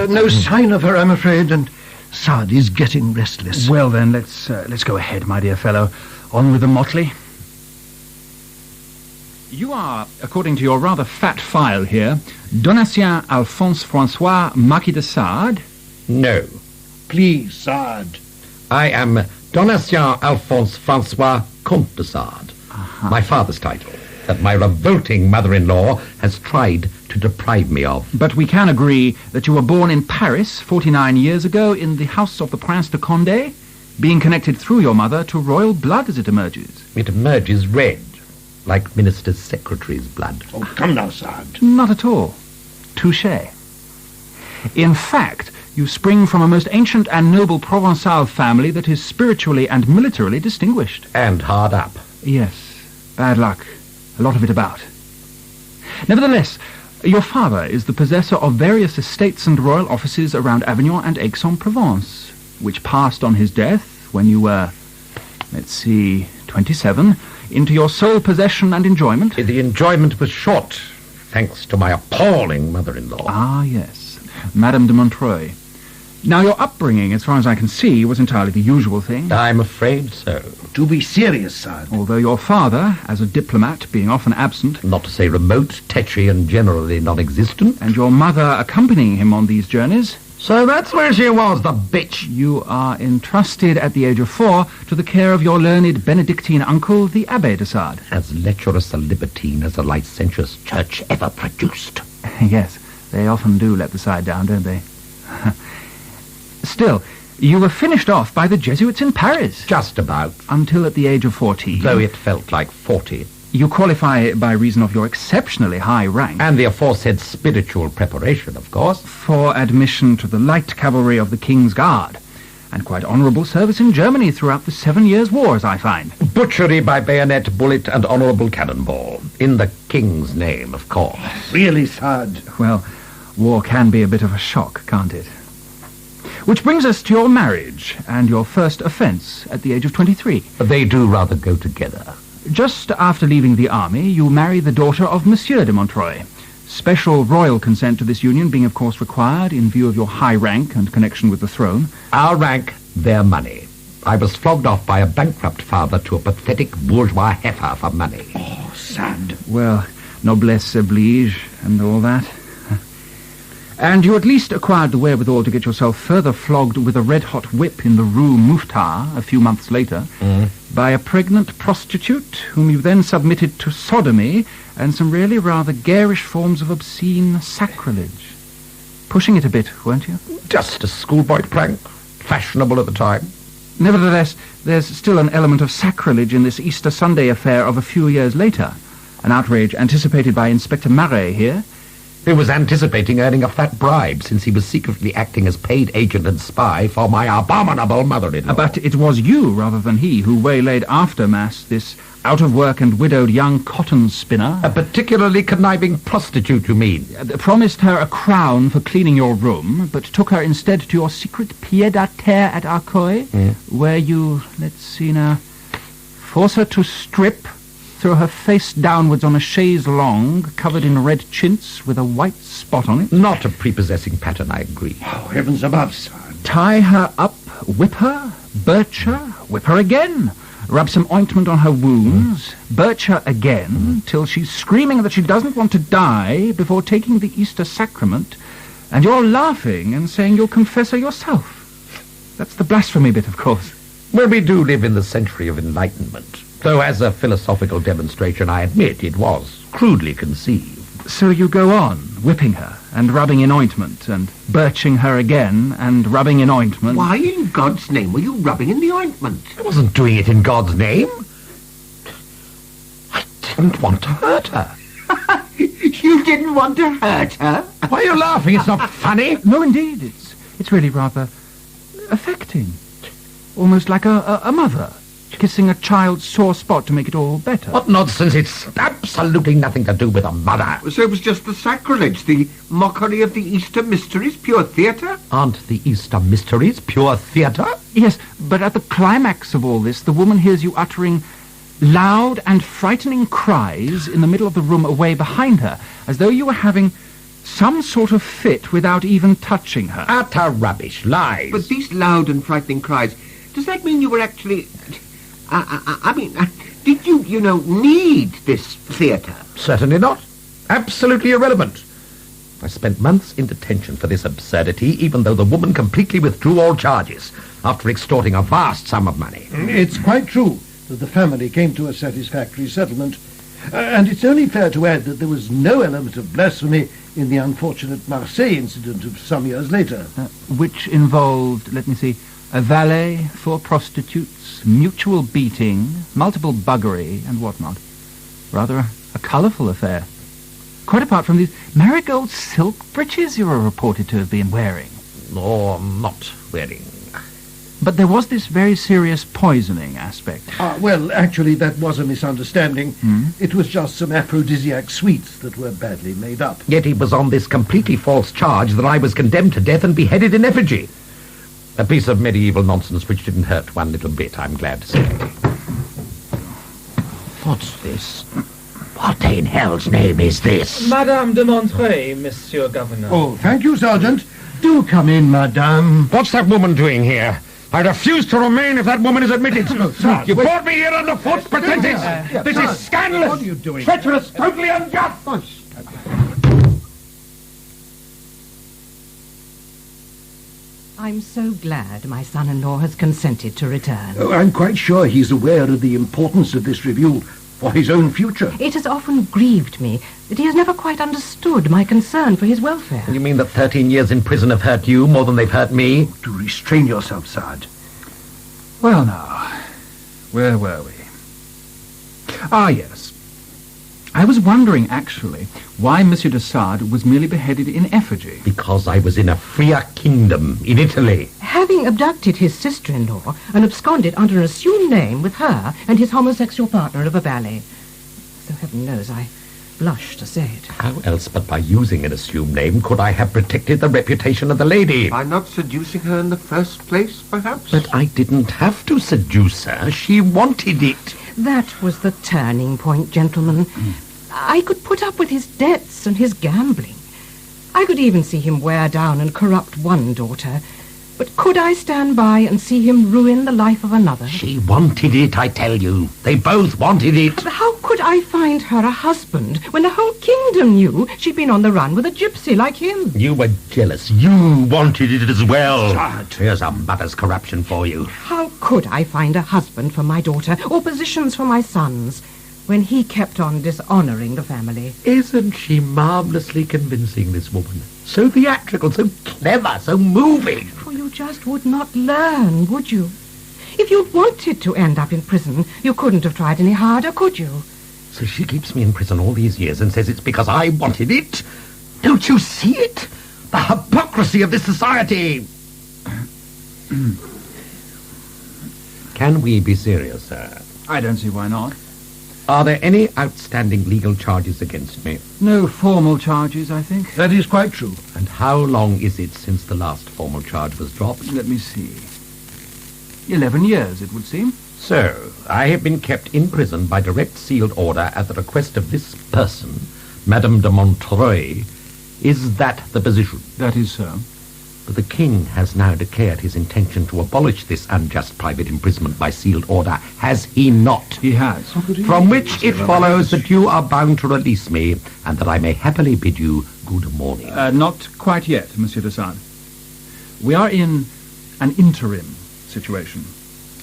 No sign of her, I'm afraid, and Sade is getting restless. Well, then, let's go ahead, my dear fellow. On with the motley. You are, according to your rather fat file here, Donatien Alphonse Francois Marquis de Sade? No. Please, Sade. I am Donatien Alphonse Francois Comte de Sade. My father's title, that my revolting mother-in-law has tried to deprive me of. But we can agree that you were born in Paris 49 years ago in the house of the Prince de Condé, being connected through your mother to royal blood as it emerges. It emerges red. Like Minister's Secretary's blood. Oh, come now, Sade. Not at all. Touché. In fact, you spring from a most ancient and noble Provençal family that is spiritually and militarily distinguished. And hard up. Yes. Bad luck. A lot of it about. Nevertheless, your father is the possessor of various estates and royal offices around Avignon and Aix-en-Provence, which passed on his death when you were, 27... into your sole possession and enjoyment? The enjoyment was short, thanks to my appalling mother-in-law. Ah, yes. Madame de Montreuil. Now, your upbringing, as far as I can see, was entirely the usual thing. I'm afraid so. To be serious, Sade. Although your father, as a diplomat, being often absent... Not to say remote, tetchy, and generally non-existent. And your mother accompanying him on these journeys... So that's where she was, the bitch. You are entrusted at the age of 4 to the care of your learned Benedictine uncle, the Abbé de Sade. As lecherous a libertine as a licentious church ever produced. Yes, they often do let the side down, don't they? Still, you were finished off by the Jesuits in Paris. Just about. Until at the age of 14. Though it felt like 40. You qualify by reason of your exceptionally high rank. And the aforesaid spiritual preparation, of course. For admission to the light cavalry of the King's Guard. And quite honourable service in Germany throughout the 7 Years' Wars, I find. Butchery by bayonet, bullet, and honourable cannonball. In the King's name, of course. Really, Sade. Well, war can be a bit of a shock, can't it? Which brings us to your marriage and your first offence at the age of 23. They do rather go together. Just after leaving the army, you marry the daughter of Monsieur de Montreuil. Special royal consent to this union being, of course, required in view of your high rank and connection with the throne. Our rank, their money. I was flogged off by a bankrupt father to a pathetic bourgeois heifer for money. Oh, Sade. Well, noblesse oblige and all that. And you at least acquired the wherewithal to get yourself further flogged with a red-hot whip in the Rue Mouffetard a few months later by a pregnant prostitute whom you then submitted to sodomy and some really rather garish forms of obscene sacrilege. Pushing it a bit, weren't you? Just a schoolboy prank. fashionable at the time. Nevertheless, there's still an element of sacrilege in this Easter Sunday affair of a few years later. An outrage anticipated by Inspector Murray here. He was anticipating earning a fat bribe since he was secretly acting as paid agent and spy for my abominable mother-in-law. But it was you, rather than he, who waylaid after Mass this out-of-work and widowed young cotton spinner. A particularly conniving prostitute, you mean? Promised her a crown for cleaning your room, but took her instead to your secret pied-à-terre at Arcueil, where you, let's see now, force her to strip, throw her face downwards on a chaise longue, covered in red chintz with a white spot on it. Not a prepossessing pattern, I agree. Oh, heavens above, sir. Tie her up, whip her, birch her, whip her again, rub some ointment on her wounds, birch her again, till she's screaming that she doesn't want to die before taking the Easter sacrament, and you're laughing and saying you'll confess her yourself. That's the blasphemy bit, of course. Well, we do live in the century of enlightenment. Though as a philosophical demonstration, I admit it was crudely conceived. So you go on, whipping her, and rubbing in ointment, and birching her again, and rubbing in ointment. Why in God's name were you rubbing in the ointment? I wasn't doing it in God's name. I didn't want to hurt her. You didn't want to hurt her? Why are you laughing? It's not funny. No, indeed, it's really rather affecting. Almost like a mother kissing a child's sore spot to make it all better. What nonsense. It's absolutely nothing to do with a mother. So it was just the sacrilege, the mockery of the Easter mysteries, pure theatre? Aren't the Easter mysteries pure theatre? Yes, but at the climax of all this, the woman hears you uttering loud and frightening cries in the middle of the room away behind her, as though you were having some sort of fit without even touching her. Utter rubbish. Lies. But these loud and frightening cries, does that mean you were actually... I mean, did you, need this theatre? Certainly not. Absolutely irrelevant. I spent months in detention for this absurdity, even though the woman completely withdrew all charges after extorting a vast sum of money. It's quite true that the family came to a satisfactory settlement, and it's only fair to add that there was no element of blasphemy in the unfortunate Marseille incident of some years later. Which involved, let me see, a valet, 4 prostitutes, mutual beating, multiple buggery, and whatnot. Rather a colourful affair. Quite apart from these marigold silk breeches you were reported to have been wearing. Or not wearing. But there was this very serious poisoning aspect. Well, actually, that was a misunderstanding. It was just some aphrodisiac sweets that were badly made up. Yet he was on this completely false charge that I was condemned to death and beheaded in effigy. A piece of medieval nonsense which didn't hurt one little bit, I'm glad to say. What's this? What in hell's name is this? Madame de Montreuil, Monsieur Governor. Oh, thank you, Sergeant. Do come in, madame. What's that woman doing here? I refuse to remain if that woman is admitted. You brought me here under false pretenses. This is scandalous. What are you doing? Treacherous, totally unjust. I'm so glad my son-in-law has consented to return. Oh, I'm quite sure he's aware of the importance of this review for his own future. It has often grieved me that he has never quite understood my concern for his welfare. You mean that 13 years in prison have hurt you more than they've hurt me? To restrain yourself, Sade. Well, now, where were we? Ah, yes. I was wondering, actually, why Monsieur de Sade was merely beheaded in effigy. Because I was in a freer kingdom, in Italy. Having abducted his sister-in-law and absconded under an assumed name with her and his homosexual partner of a ballet. Though heaven knows I blush to say it. How else but by using an assumed name could I have protected the reputation of the lady? By not seducing her in the first place, perhaps? But I didn't have to seduce her. She wanted it. That was the turning point, gentlemen. I could put up with his debts and his gambling. I could even see him wear down and corrupt one daughter. But could I stand by and see him ruin the life of another? She wanted it, I tell you. They both wanted it. But how could I find her a husband when the whole kingdom knew she'd been on the run with a gypsy like him? You were jealous. You wanted it as well. Here's a mother's corruption for you. How could I find a husband for my daughter or positions for my sons when he kept on dishonouring the family? Isn't she marvellously convincing, this woman? So theatrical, so clever, so moving. For you You just would not learn, would you? If you'd wanted to end up in prison, you couldn't have tried any harder, could you? So she keeps me in prison all these years and says it's because I wanted it? Don't you see it? The hypocrisy of this society! Can we be serious, sir? I don't see why not. Are there any outstanding legal charges against me? No formal charges, I think. That is quite true. And how long is it since the last formal charge was dropped? Let me see. 11 years, it would seem. So, I have been kept in prison by direct sealed order at the request of this person, Madame de Montreuil. Is that the position? That is so. But the king has now declared his intention to abolish this unjust private imprisonment by sealed order, has he not? He has. From which it follows that you are bound to release me, and that I may happily bid you good morning. Not quite yet, Monsieur de Sade. We are in an interim situation.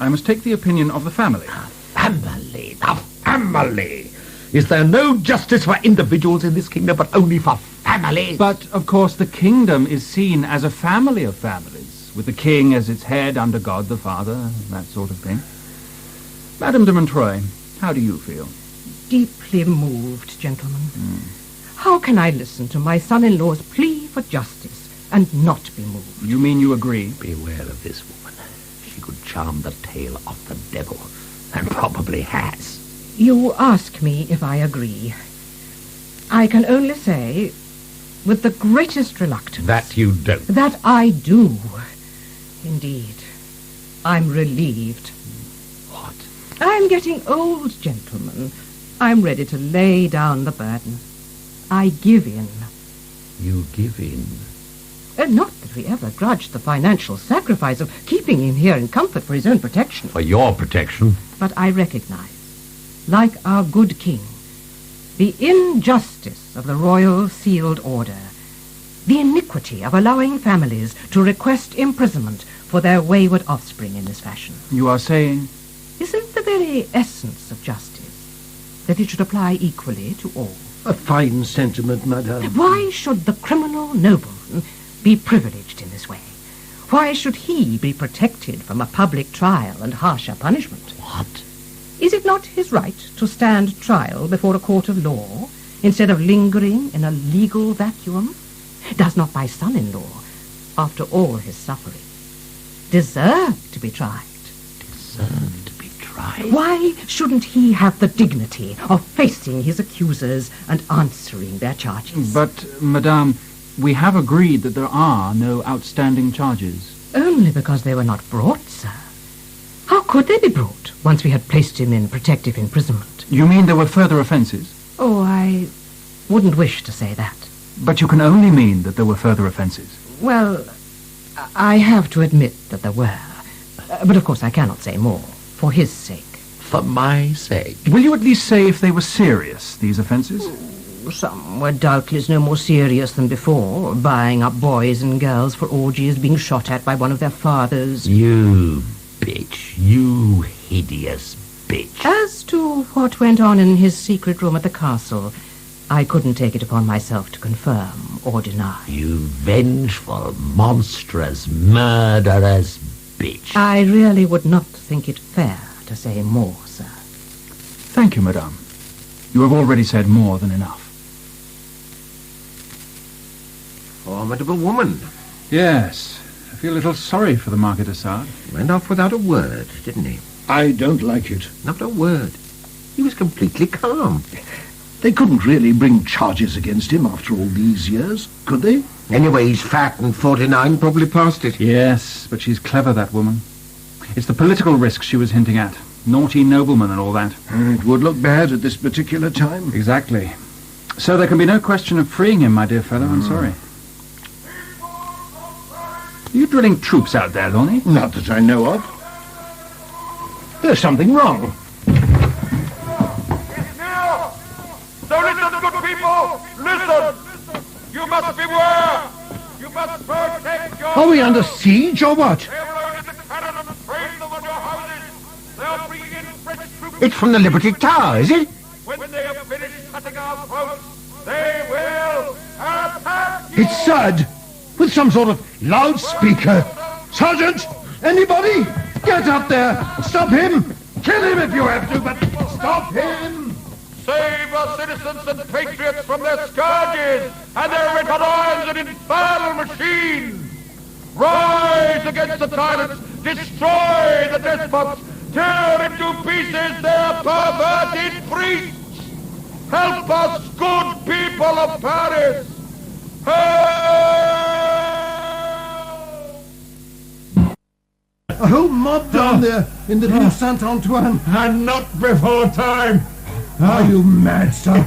I must take the opinion of the family. The family! Is there no justice for individuals in this kingdom, but only for families? But, of course, the kingdom is seen as a family of families, with the king as its head under God the Father, that sort of thing. Madame de Montreuil, how do you feel? Deeply moved, gentlemen. How can I listen to my son-in-law's plea for justice and not be moved? You mean you agree? Beware of this woman. She could charm the tail of the devil, and probably has. You ask me if I agree. I can only say, with the greatest reluctance... That you don't. That I do. Indeed. I'm relieved. What? I'm getting old, gentlemen. I'm ready to lay down the burden. I give in. You give in? Not that we ever grudged the financial sacrifice of keeping him here in comfort for his own protection. For your protection? But I recognize, like our good king, the injustice of the royal sealed order, the iniquity of allowing families to request imprisonment for their wayward offspring in this fashion. You are saying? Isn't the very essence of justice that it should apply equally to all? A fine sentiment, madame. Why should the criminal nobleman be privileged in this way? Why should he be protected from a public trial and harsher punishment? What? Is it not his right to stand trial before a court of law instead of lingering in a legal vacuum? Does not my son-in-law, after all his suffering, deserve to be tried? Deserve to be tried? Why shouldn't he have the dignity of facing his accusers and answering their charges? But, madame, we have agreed that there are no outstanding charges. Only because they were not brought, sir. How could they be brought once we had placed him in protective imprisonment? You mean there were further offences? Oh, I wouldn't wish to say that. But you can only mean that there were further offences. Well, I have to admit that there were. But of course I cannot say more, for his sake. For my sake? Will you at least say if they were serious, these offences? Some were doubtless no more serious than before, buying up boys and girls for orgies, being shot at by one of their fathers. You bitch. You hideous bitch. As to what went on in his secret room at the castle, I couldn't take it upon myself to confirm or deny. You vengeful, monstrous, murderous bitch. I really would not think it fair to say more, sir. Thank you, madame. You have already said more than enough. Formidable woman. Yes. I feel a little sorry for the Marquis de Sade. Went off without a word, didn't he? I don't like it. Not a word. He was completely calm. They couldn't really bring charges against him after all these years, could they? Anyway, he's fat and 49, probably past it. Yes, but she's clever, that woman. It's the political risks she was hinting at. Naughty nobleman and all that. It would look bad at this particular time. Exactly. So there can be no question of freeing him, my dear fellow. I'm sorry. Are you drilling troops out there, Launey? Not that I know of. There's something wrong. Now! So listen, good people! Listen! You must beware! You must protect your... Are we under siege or what? They have loaded the cannon and trained them on your houses. They are bringing in French troops. It's from the Liberty Tower, is it? When they have finished cutting our throats, they will attack you! It's Sade, with some sort of loudspeaker. Sergeant! Anybody? Get up there! Stop him! Kill him if you have to, but stop him! Save our citizens and patriots from their scourges and their wicked eyes and infernal machines! Rise against the tyrants! Destroy the despots! Tear into pieces their perverted priests! Help us, good people of Paris! Help! A whole mob down there in the Rue Saint-Antoine. And not before time! Are you mad, sir?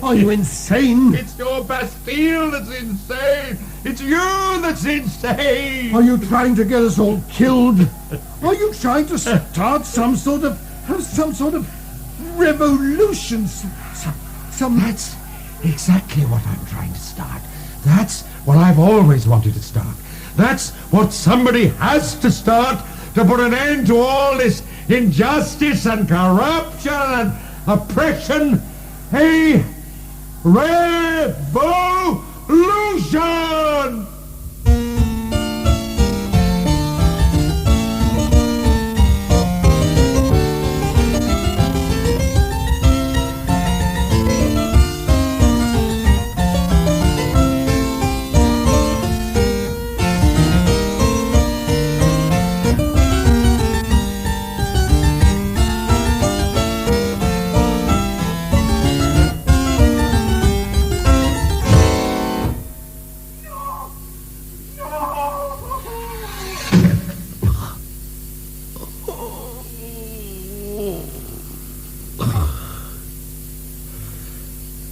Are you insane? It's your Bastille that's insane! It's you that's insane! Are you trying to get us all killed? Are you trying to start some sort of revolution? That's exactly what I'm trying to start. That's what I've always wanted to start. That's what somebody has to start to put an end to all this injustice and corruption and oppression. A revolution!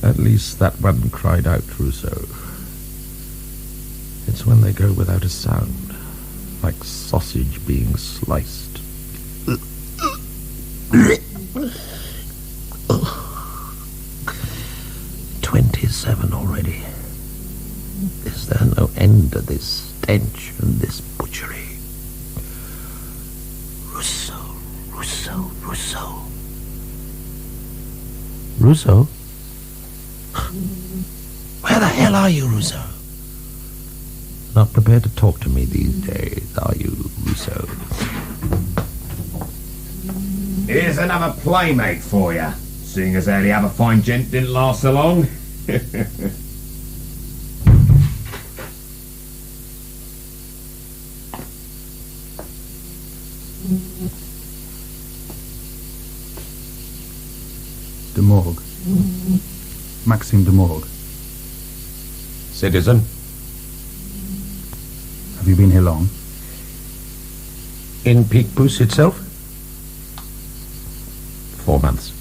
At least that one cried out, Rousseau. It's when they go without a sound, like sausage being sliced. 27 already. Is there no end to this stench and this butchery? Rousseau, Rousseau, Rousseau. Rousseau? Where the hell are you, Rousseau? Not prepared to talk to me these days, are you, Rousseau? Here's another playmate for you, seeing as how the other fine gent didn't last so long. De Mourgues. Maxime de Mourgues. Citizen? Have you been here long? In Picpus itself? 4 months.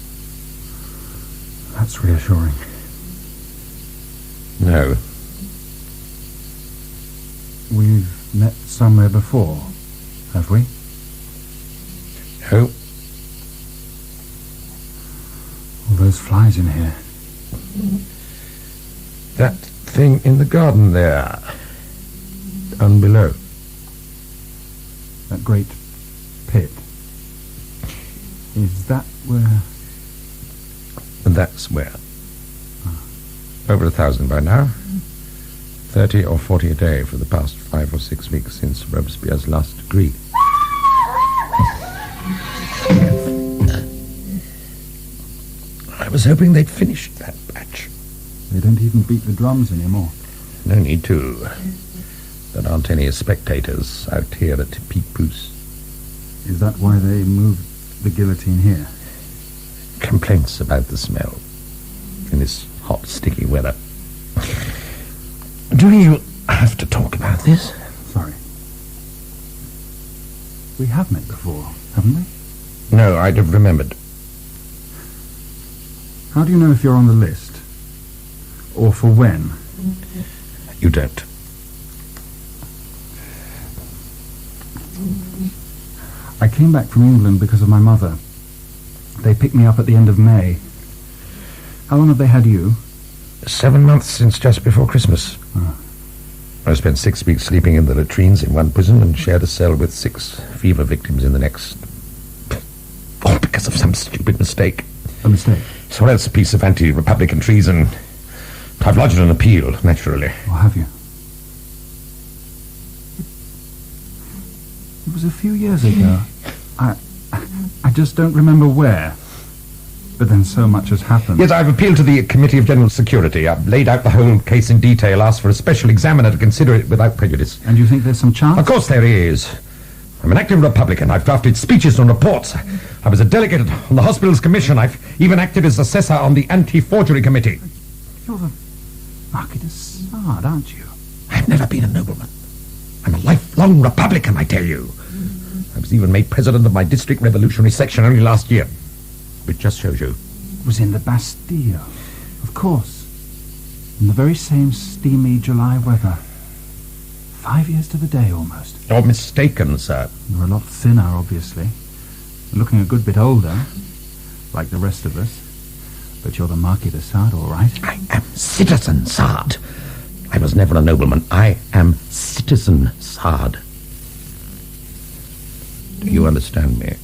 That's reassuring. No. We've met somewhere before, have we? No. All those flies in here. That thing in the garden there. Down below. That great pit. Is that where... And that's where. Over 1,000 by now. 30 or 40 a day for the past 5 or 6 weeks since Robespierre's last degree. I was hoping they'd finished that batch. They don't even beat the drums anymore. No need to. There aren't any spectators out here at Picpus. Is that why they moved the guillotine here? Complaints about the smell in this hot, sticky weather. Do you have to talk about this? Sorry. We have met before, haven't we? No, I'd have remembered. How do you know if you're on the list? Or for when? You don't. I came back from England because of my mother. They picked me up at the end of May. How long have they had you? 7 months since just before Christmas. Oh. I spent 6 weeks sleeping in the latrines in one prison and shared a cell with 6 fever victims in the next. All because of some stupid mistake. A mistake? So else a piece of anti-republican treason. I've lodged an appeal, naturally. Or have you? It was a few years ago. I just don't remember where. But then so much has happened. Yes, I've appealed to the Committee of General Security. I've laid out the whole case in detail, asked for a special examiner to consider it without prejudice. And you think there's some chance? Of course there is. I'm an active Republican. I've drafted speeches and reports. I was a delegate on the Hospitals Commission. I've even acted as assessor on the Anti-Forgery Committee. You're the Marquis de Sade, aren't you? I've never been a nobleman. I'm a lifelong Republican, I tell you. I was even made president of my district revolutionary section only last year. Which just shows you. It was in the Bastille. Of course. In the very same steamy July weather. 5 years to the day, almost. You're mistaken, sir. You're a lot thinner, obviously. Looking a good bit older, like the rest of us. But you're the Marquis de Sade, all right. I am Citizen Sade. I was never a nobleman. I am Citizen Sade. Do you understand me?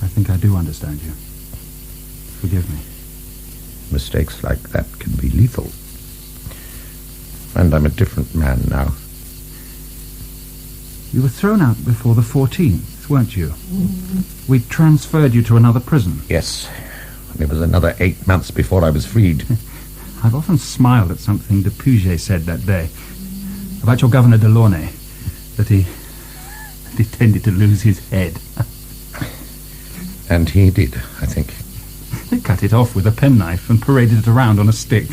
I think I do understand you. Forgive me. Mistakes like that can be lethal. And I'm a different man now. You were thrown out before the 14th, weren't you? We transferred you to another prison. Yes. It was another 8 months before I was freed. I've often smiled at something de Puget said that day. About your governor de Launey. That he tended to lose his head. And he did, I think. They cut it off with a penknife and paraded it around on a stick.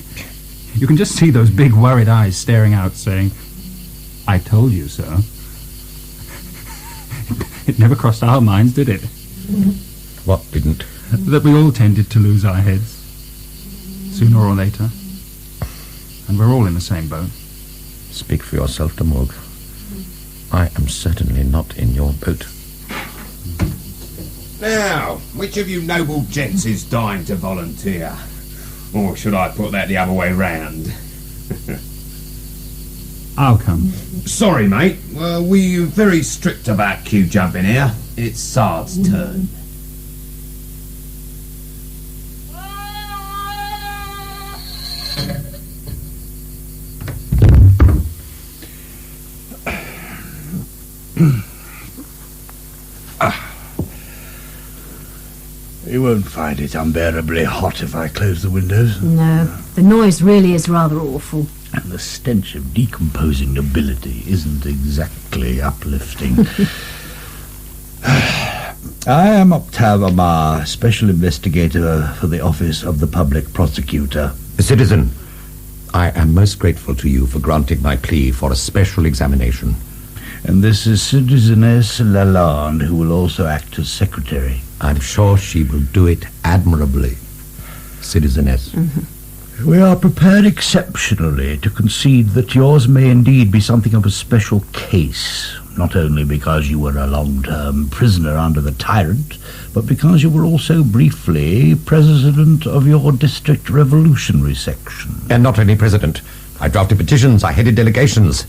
You can just see those big worried eyes staring out, saying, I told you so. It never crossed our minds, did it? What didn't? That we all tended to lose our heads. Sooner or later. And we're all in the same boat. Speak for yourself, de Mourgues. I am certainly not in your boat. Now, which of you noble gents is dying to volunteer? Or should I put that the other way round? I'll come. Sorry, mate. We're very strict about queue jumping here. It's Sade's turn. You won't find it unbearably hot if I close the windows. No, the noise really is rather awful. And the stench of decomposing nobility isn't exactly uplifting. I am Octave Amar, Special Investigator for the Office of the Public Prosecutor. Citizen, I am most grateful to you for granting my plea for a special examination. And this is Citizeness Lalande, who will also act as secretary. I'm sure she will do it admirably, Citizeness. Mm-hmm. We are prepared exceptionally to concede that yours may indeed be something of a special case, not only because you were a long-term prisoner under the tyrant, but because you were also briefly president of your district revolutionary section. And not only president. I drafted petitions, I headed delegations.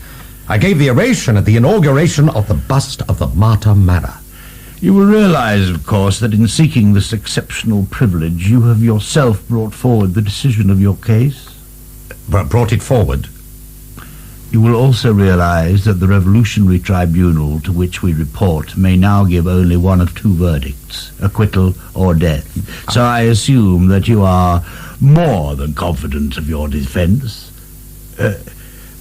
I gave the oration at the inauguration of the bust of the Martyr Manor. You will realize, of course, that in seeking this exceptional privilege, you have yourself brought forward the decision of your case. Brought it forward? You will also realize that the Revolutionary Tribunal to which we report may now give only one of two verdicts, acquittal or death. So I assume that you are more than confident of your defense.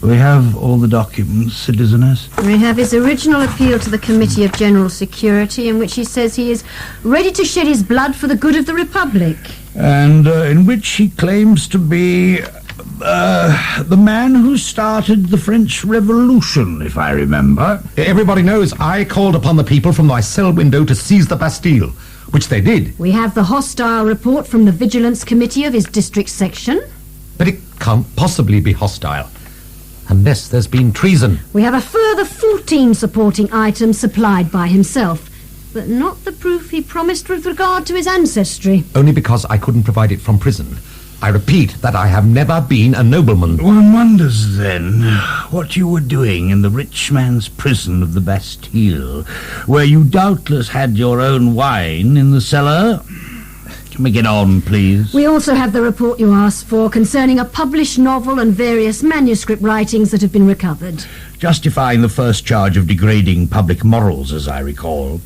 We have all the documents, Citizeness. We have his original appeal to the Committee of General Security, in which he says he is ready to shed his blood for the good of the Republic. And in which he claims to be the man who started the French Revolution, if I remember. Everybody knows I called upon the people from my cell window to seize the Bastille, which they did. We have the hostile report from the Vigilance Committee of his district section. But it can't possibly be hostile, unless there's been treason. We have a further 14 supporting items supplied by himself, but not the proof he promised with regard to his ancestry. Only because I couldn't provide it from prison. I repeat that I have never been a nobleman. One wonders, then, what you were doing in the rich man's prison of the Bastille, where you doubtless had your own wine in the cellar. Can we get on, please? We also have the report you asked for concerning a published novel and various manuscript writings that have been recovered. Justifying the first charge of degrading public morals, as I recall.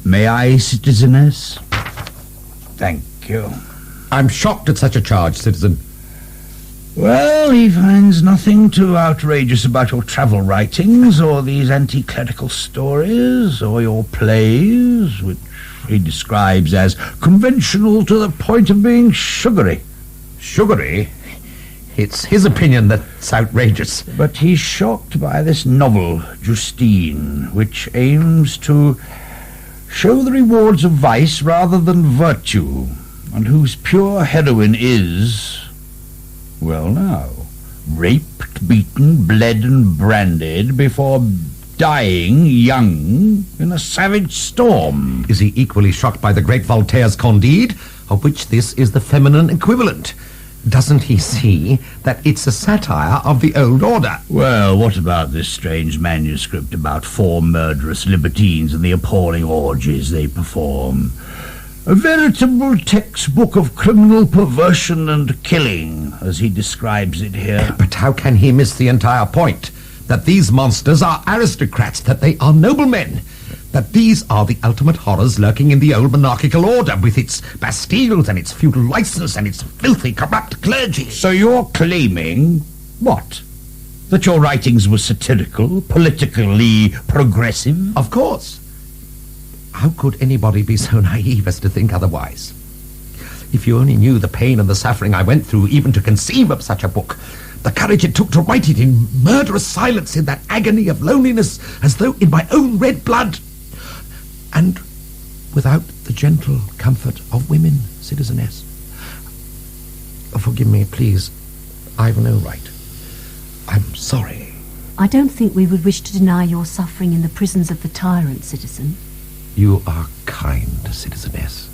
May I, Citizeness? Thank you. I'm shocked at such a charge, citizen. Well, he finds nothing too outrageous about your travel writings, or these anti-clerical stories, or your plays, which he describes as conventional to the point of being sugary. Sugary? It's his opinion that's outrageous. But he's shocked by this novel, Justine, which aims to show the rewards of vice rather than virtue, and whose pure heroine is, well now, raped, beaten, bled and branded before dying young in a savage storm. Is he equally shocked by the great Voltaire's Candide, of which this is the feminine equivalent? Doesn't he see that it's a satire of the old order? Well, what about this strange manuscript about 4 murderous libertines and the appalling orgies they perform? A veritable textbook of criminal perversion and killing, as he describes it here. But how can he miss the entire point? That these monsters are aristocrats, that they are noblemen, that these are the ultimate horrors lurking in the old monarchical order, with its bastilles and its feudal license and its filthy, corrupt clergy. So you're claiming, what? That your writings were satirical, politically progressive? Of course. How could anybody be so naive as to think otherwise? If you only knew the pain and the suffering I went through even to conceive of such a book, the courage it took to write it in murderous silence, in that agony of loneliness, as though in my own red blood, and without the gentle comfort of women, Citizeness. Forgive me, please. I've no right. I'm sorry. I don't think we would wish to deny your suffering in the prisons of the tyrant, citizen. You are kind, Citizeness.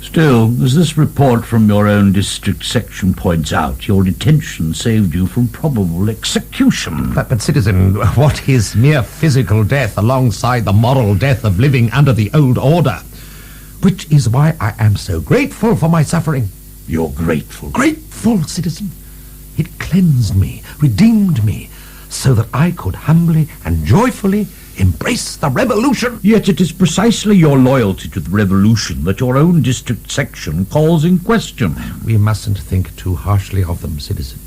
Still, as this report from your own district section points out, your detention saved you from probable execution. But citizen, what is mere physical death alongside the moral death of living under the old order? Which is why I am so grateful for my suffering. You're grateful? Grateful, citizen. It cleansed me, redeemed me, so that I could humbly and joyfully embrace the revolution. Yet it is precisely your loyalty to the revolution that your own district section calls in question. We mustn't think too harshly of them, citizen,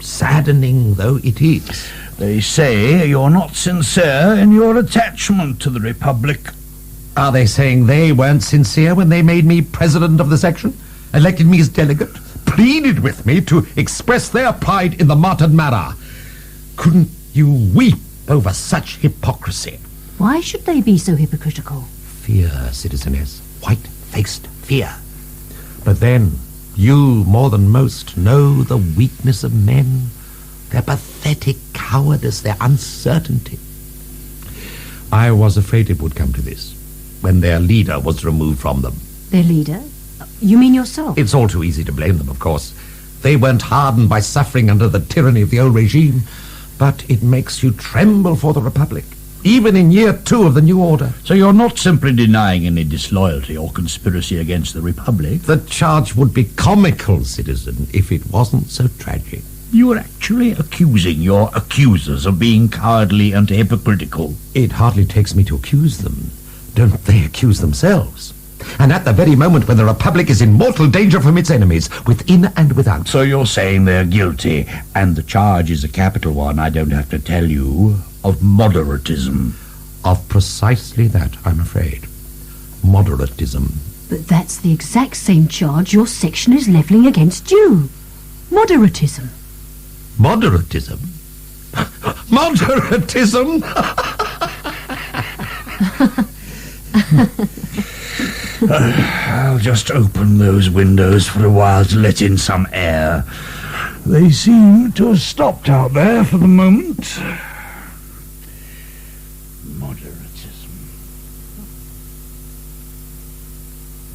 saddening though it is. They say you're not sincere in your attachment to the Republic. Are they saying they weren't sincere when they made me president of the section, elected me as delegate, pleaded with me to express their pride in the martyred Mara? Couldn't you weep over such hypocrisy? Why should they be so hypocritical? Fear, Citizeness, white-faced fear. But then, you more than most know the weakness of men, their pathetic cowardice, their uncertainty. I was afraid it would come to this, when their leader was removed from them. Their leader? You mean yourself? It's all too easy to blame them, of course. They weren't hardened by suffering under the tyranny of the old regime. But it makes you tremble for the Republic, even in year 2 of the new order. So you're not simply denying any disloyalty or conspiracy against the Republic? The charge would be comical, citizen, if it wasn't so tragic. You are actually accusing your accusers of being cowardly and hypocritical. It hardly takes me to accuse them. Don't they accuse themselves? And at the very moment when the Republic is in mortal danger from its enemies, within and without. So you're saying they're guilty, and the charge is a capital one, I don't have to tell you, of moderatism. Of precisely that, I'm afraid. Moderatism. But that's the exact same charge your section is levelling against you. Moderatism. Moderatism? Moderatism? I'll just open those windows for a while to let in some air. They seem to have stopped out there for the moment. Moderatism.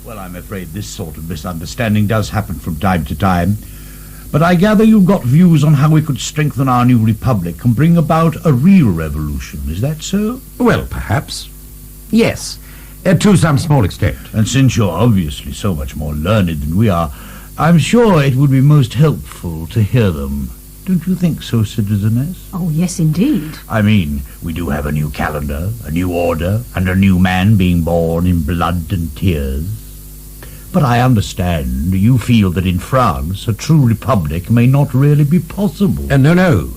Well, I'm afraid this sort of misunderstanding does happen from time to time. But I gather you've got views on how we could strengthen our new republic and bring about a real revolution. Is that so? Well, perhaps. Yes. To some small extent. And since you're obviously so much more learned than we are, I'm sure it would be most helpful to hear them. Don't you think so, Citizeness? Oh, yes, indeed. I mean, we do have a new calendar, a new order, and a new man being born in blood and tears. But I understand you feel that in France a true republic may not really be possible. No.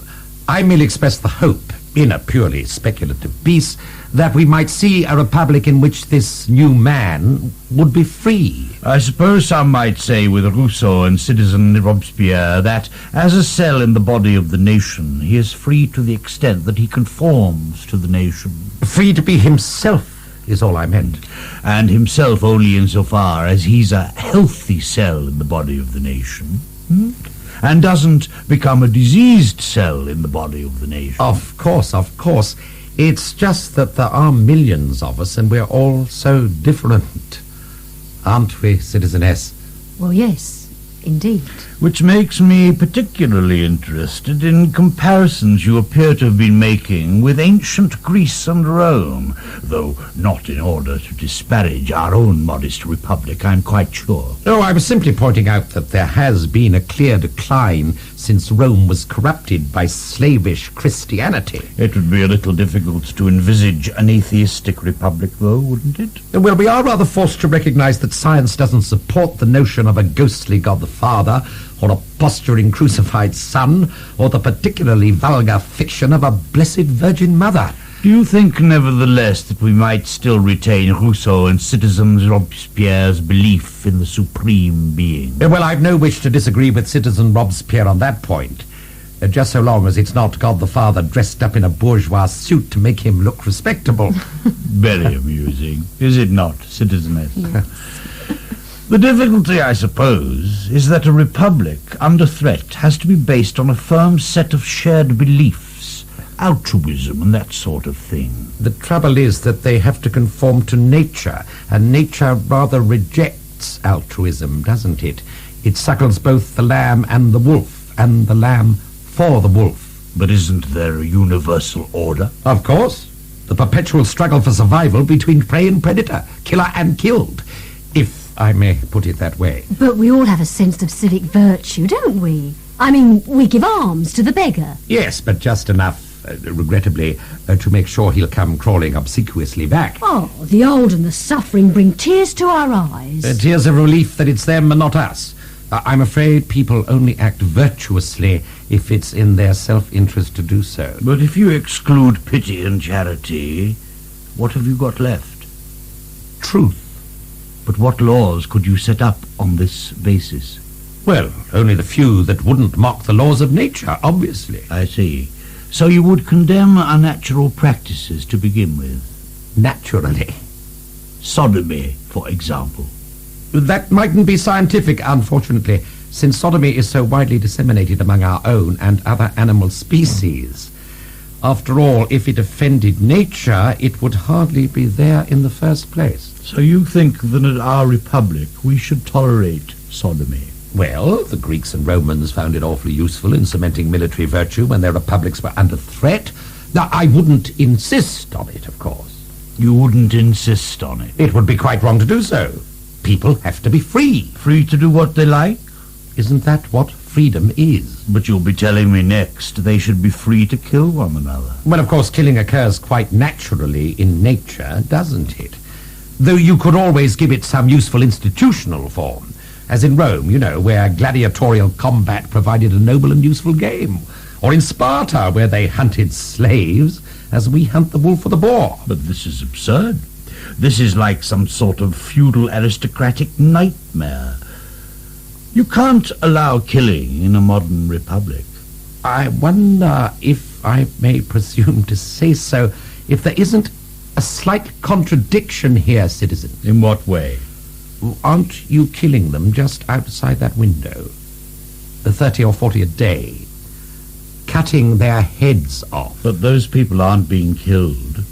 I merely express the hope, in a purely speculative piece, that we might see a republic in which this new man would be free. I suppose some might say with Rousseau and Citizen Robespierre that, as a cell in the body of the nation, he is free to the extent that he conforms to the nation. Free to be himself is all I meant. And himself only insofar as he's a healthy cell in the body of the nation. And doesn't become a diseased cell in the body of the nation. Of course. It's just that there are millions of us and we're all so different. Aren't we, Citizeness? Well, yes, indeed. Which makes me particularly interested in comparisons you appear to have been making with ancient Greece and Rome, though not in order to disparage our own modest republic, I'm quite sure. Oh, I was simply pointing out that there has been a clear decline since Rome was corrupted by slavish Christianity. It would be a little difficult to envisage an atheistic republic, though, wouldn't it? Well, we are rather forced to recognize that science doesn't support the notion of a ghostly God the Father, or a posturing crucified son, or the particularly vulgar fiction of a blessed Virgin Mother. Do you think, nevertheless, that we might still retain Rousseau and Citizen Robespierre's belief in the supreme being? Well, I've no wish to disagree with Citizen Robespierre on that point, just so long as it's not God the Father dressed up in a bourgeois suit to make him look respectable. Very amusing, is it not, Citizeness? Yes. The difficulty, I suppose, is that a republic under threat has to be based on a firm set of shared beliefs, altruism and that sort of thing. The trouble is that they have to conform to nature, and nature rather rejects altruism, doesn't it? It suckles both the lamb and the wolf, and the lamb for the wolf. But isn't there a universal order? Of course. The perpetual struggle for survival between prey and predator, killer and killed, if I may put it that way. But we all have a sense of civic virtue, don't we? I mean, we give alms to the beggar. Yes, but just enough, regrettably, to make sure he'll come crawling obsequiously back. Oh, the old and the suffering bring tears to our eyes. Tears of relief that it's them and not us. I'm afraid people only act virtuously if it's in their self-interest to do so. But if you exclude pity and charity, what have you got left? Truth. But what laws could you set up on this basis? Well, only the few that wouldn't mock the laws of nature, obviously. I see. So you would condemn unnatural practices to begin with? Naturally. Sodomy, for example. That mightn't be scientific, unfortunately, since sodomy is so widely disseminated among our own and other animal species. After all, if it offended nature, it would hardly be there in the first place. So you think that in our republic we should tolerate sodomy? Well, the Greeks and Romans found it awfully useful in cementing military virtue when their republics were under threat. Now, I wouldn't insist on it, of course. You wouldn't insist on it? It would be quite wrong to do so. People have to be free. Free to do what they like? Isn't that what freedom is? But you'll be telling me next they should be free to kill one another. Well, of course, killing occurs quite naturally in nature, doesn't it? Though you could always give it some useful institutional form, as in Rome, you know, where gladiatorial combat provided a noble and useful game, or in Sparta, where they hunted slaves as we hunt the wolf or the boar. But this is absurd. This is like some sort of feudal aristocratic nightmare. You can't allow killing in a modern republic. I wonder, if I may presume to say so, if there isn't a slight contradiction here, citizen. In what way? Aren't you killing them just outside that window? 30 or 40 a day. Cutting their heads off. But those people aren't being killed.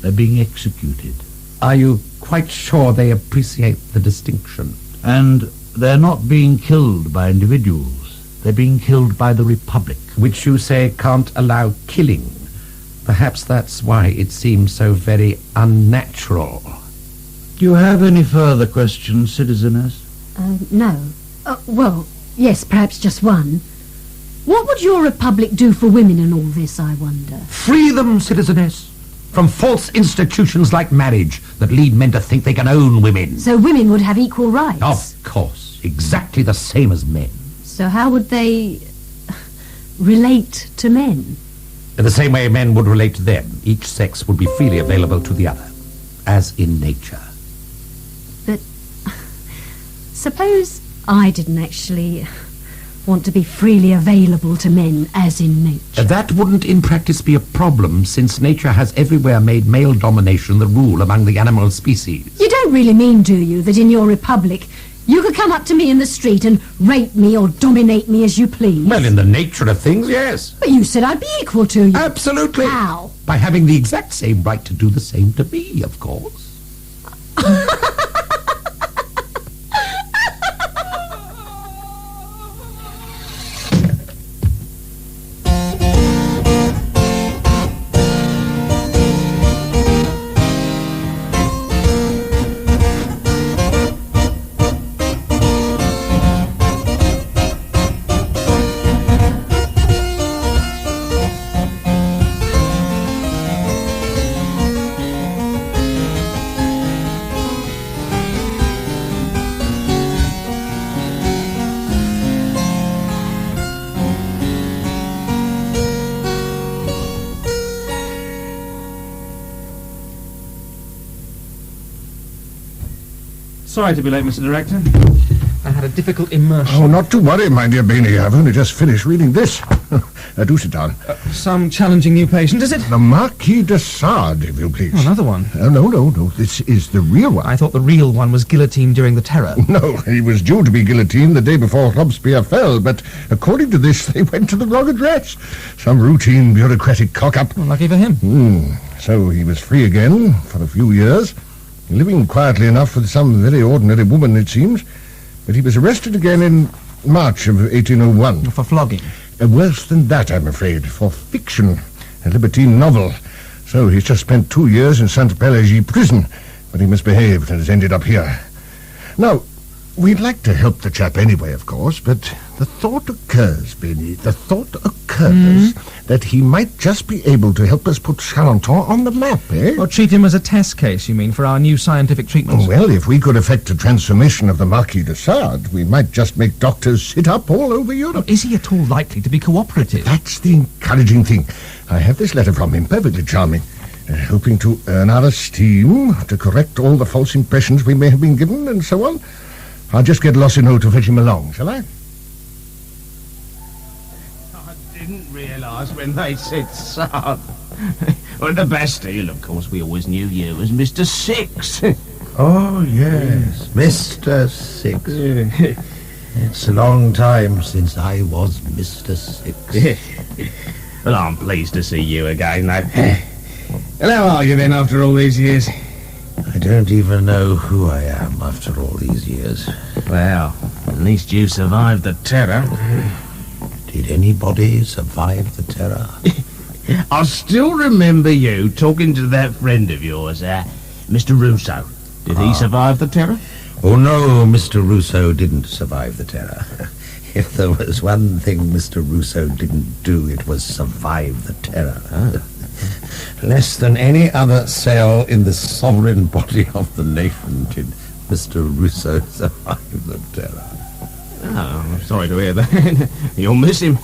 They're being executed. Are you quite sure they appreciate the distinction? And they're not being killed by individuals. They're being killed by the Republic. Which you say can't allow killing. Perhaps that's why it seems so very unnatural. Do you have any further questions, Citizeness? No. Well, yes, perhaps just one. What would your republic do for women in all this, I wonder? Free them, Citizeness, from false institutions like marriage that lead men to think they can own women. So women would have equal rights? Of course, exactly the same as men. So how would they relate to men? In the same way men would relate to them. Each sex would be freely available to the other, as in nature. But suppose I didn't actually want to be freely available to men, as in nature. That wouldn't in practice be a problem, since nature has everywhere made male domination the rule among the animal species. You don't really mean, do you, that in your republic you could come up to me in the street and rape me or dominate me as you please? Well, in the nature of things, yes. But you said I'd be equal to you. Absolutely. How? By having the exact same right to do the same to me, of course. Sorry to be late, Mr. Director. I had a difficult immersion. Oh, not to worry, my dear Beynie. I've only just finished reading this. Do sit down. Some challenging new patient, is it? The Marquis de Sade, if you please. Oh, another one? No. This is the real one. I thought the real one was guillotined during the Terror. No, he was due to be guillotined the day before Robespierre fell, but according to this, they went to the wrong address. Some routine bureaucratic cock-up. Well, lucky for him. So he was free again for a few years, living quietly enough with some very ordinary woman, it seems. But he was arrested again in March of 1801. For flogging? Worse than that, I'm afraid. For fiction. A libertine novel. So he's just spent 2 years in Saint-Pélagie prison, but he misbehaved and has ended up here. Now, we'd like to help the chap anyway, of course, but the thought occurs, Beynie, that he might just be able to help us put Charenton on the map, eh? Or treat him as a test case, you mean, for our new scientific treatment? Well, if we could effect a transformation of the Marquis de Sade, we might just make doctors sit up all over Europe. Well, is he at all likely to be cooperative? That's the encouraging thing. I have this letter from him, perfectly charming. Hoping to earn our esteem, to correct all the false impressions we may have been given, and so on. I'll just get Lossinot to fetch him along, shall I? I didn't realise when they said Sade. Well, the Bastille, of course, we always knew you as Mr. Six. Oh, yes, Mr. Six. It's a long time since I was Mr. Six. Well, I'm pleased to see you again, though. Well, how are you then after all these years? I don't even know who I am after all these years. Well, at least you survived the Terror. Did anybody survive the Terror? I still remember you talking to that friend of yours, Mr. Rousseau. Did he survive the Terror? Oh, no, Mr. Rousseau didn't survive the Terror. If there was one thing Mr. Rousseau didn't do, it was survive the Terror. Less than any other cell in the sovereign body of the nation did Mr. Rousseau survive the Terror. Oh, I'm sorry to hear that. You'll miss him.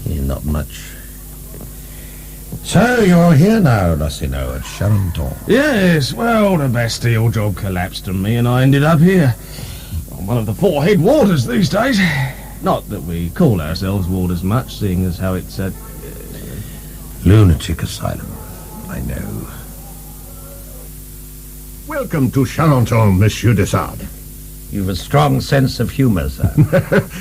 Not much. So you're here now, Lossinot, at Charenton. Yes, well, the Bastille job collapsed on me and I ended up here. I'm one of the 4 head warders these days. Not that we call ourselves warders much, seeing as how it's a... lunatic asylum, I know. Welcome to Charenton, Monsieur de Sade. You've a strong sense of humour, sir.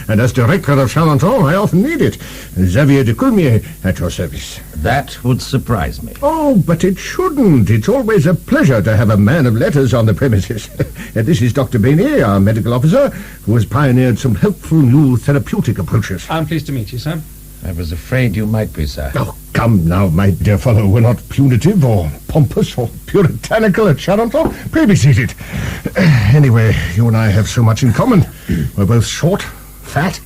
And as director of Charenton, I often need it. Xavier de Coulmier at your service. That would surprise me. Oh, but it shouldn't. It's always a pleasure to have a man of letters on the premises. This is Dr. Beynie, our medical officer, who has pioneered some helpful new therapeutic approaches. I'm pleased to meet you, sir. I was afraid you might be, sir. Oh, Come now, my dear fellow, we're not punitive or pompous or puritanical at Charenton. Pray be seated. Anyway, you and I have so much in common. We're both short, fat,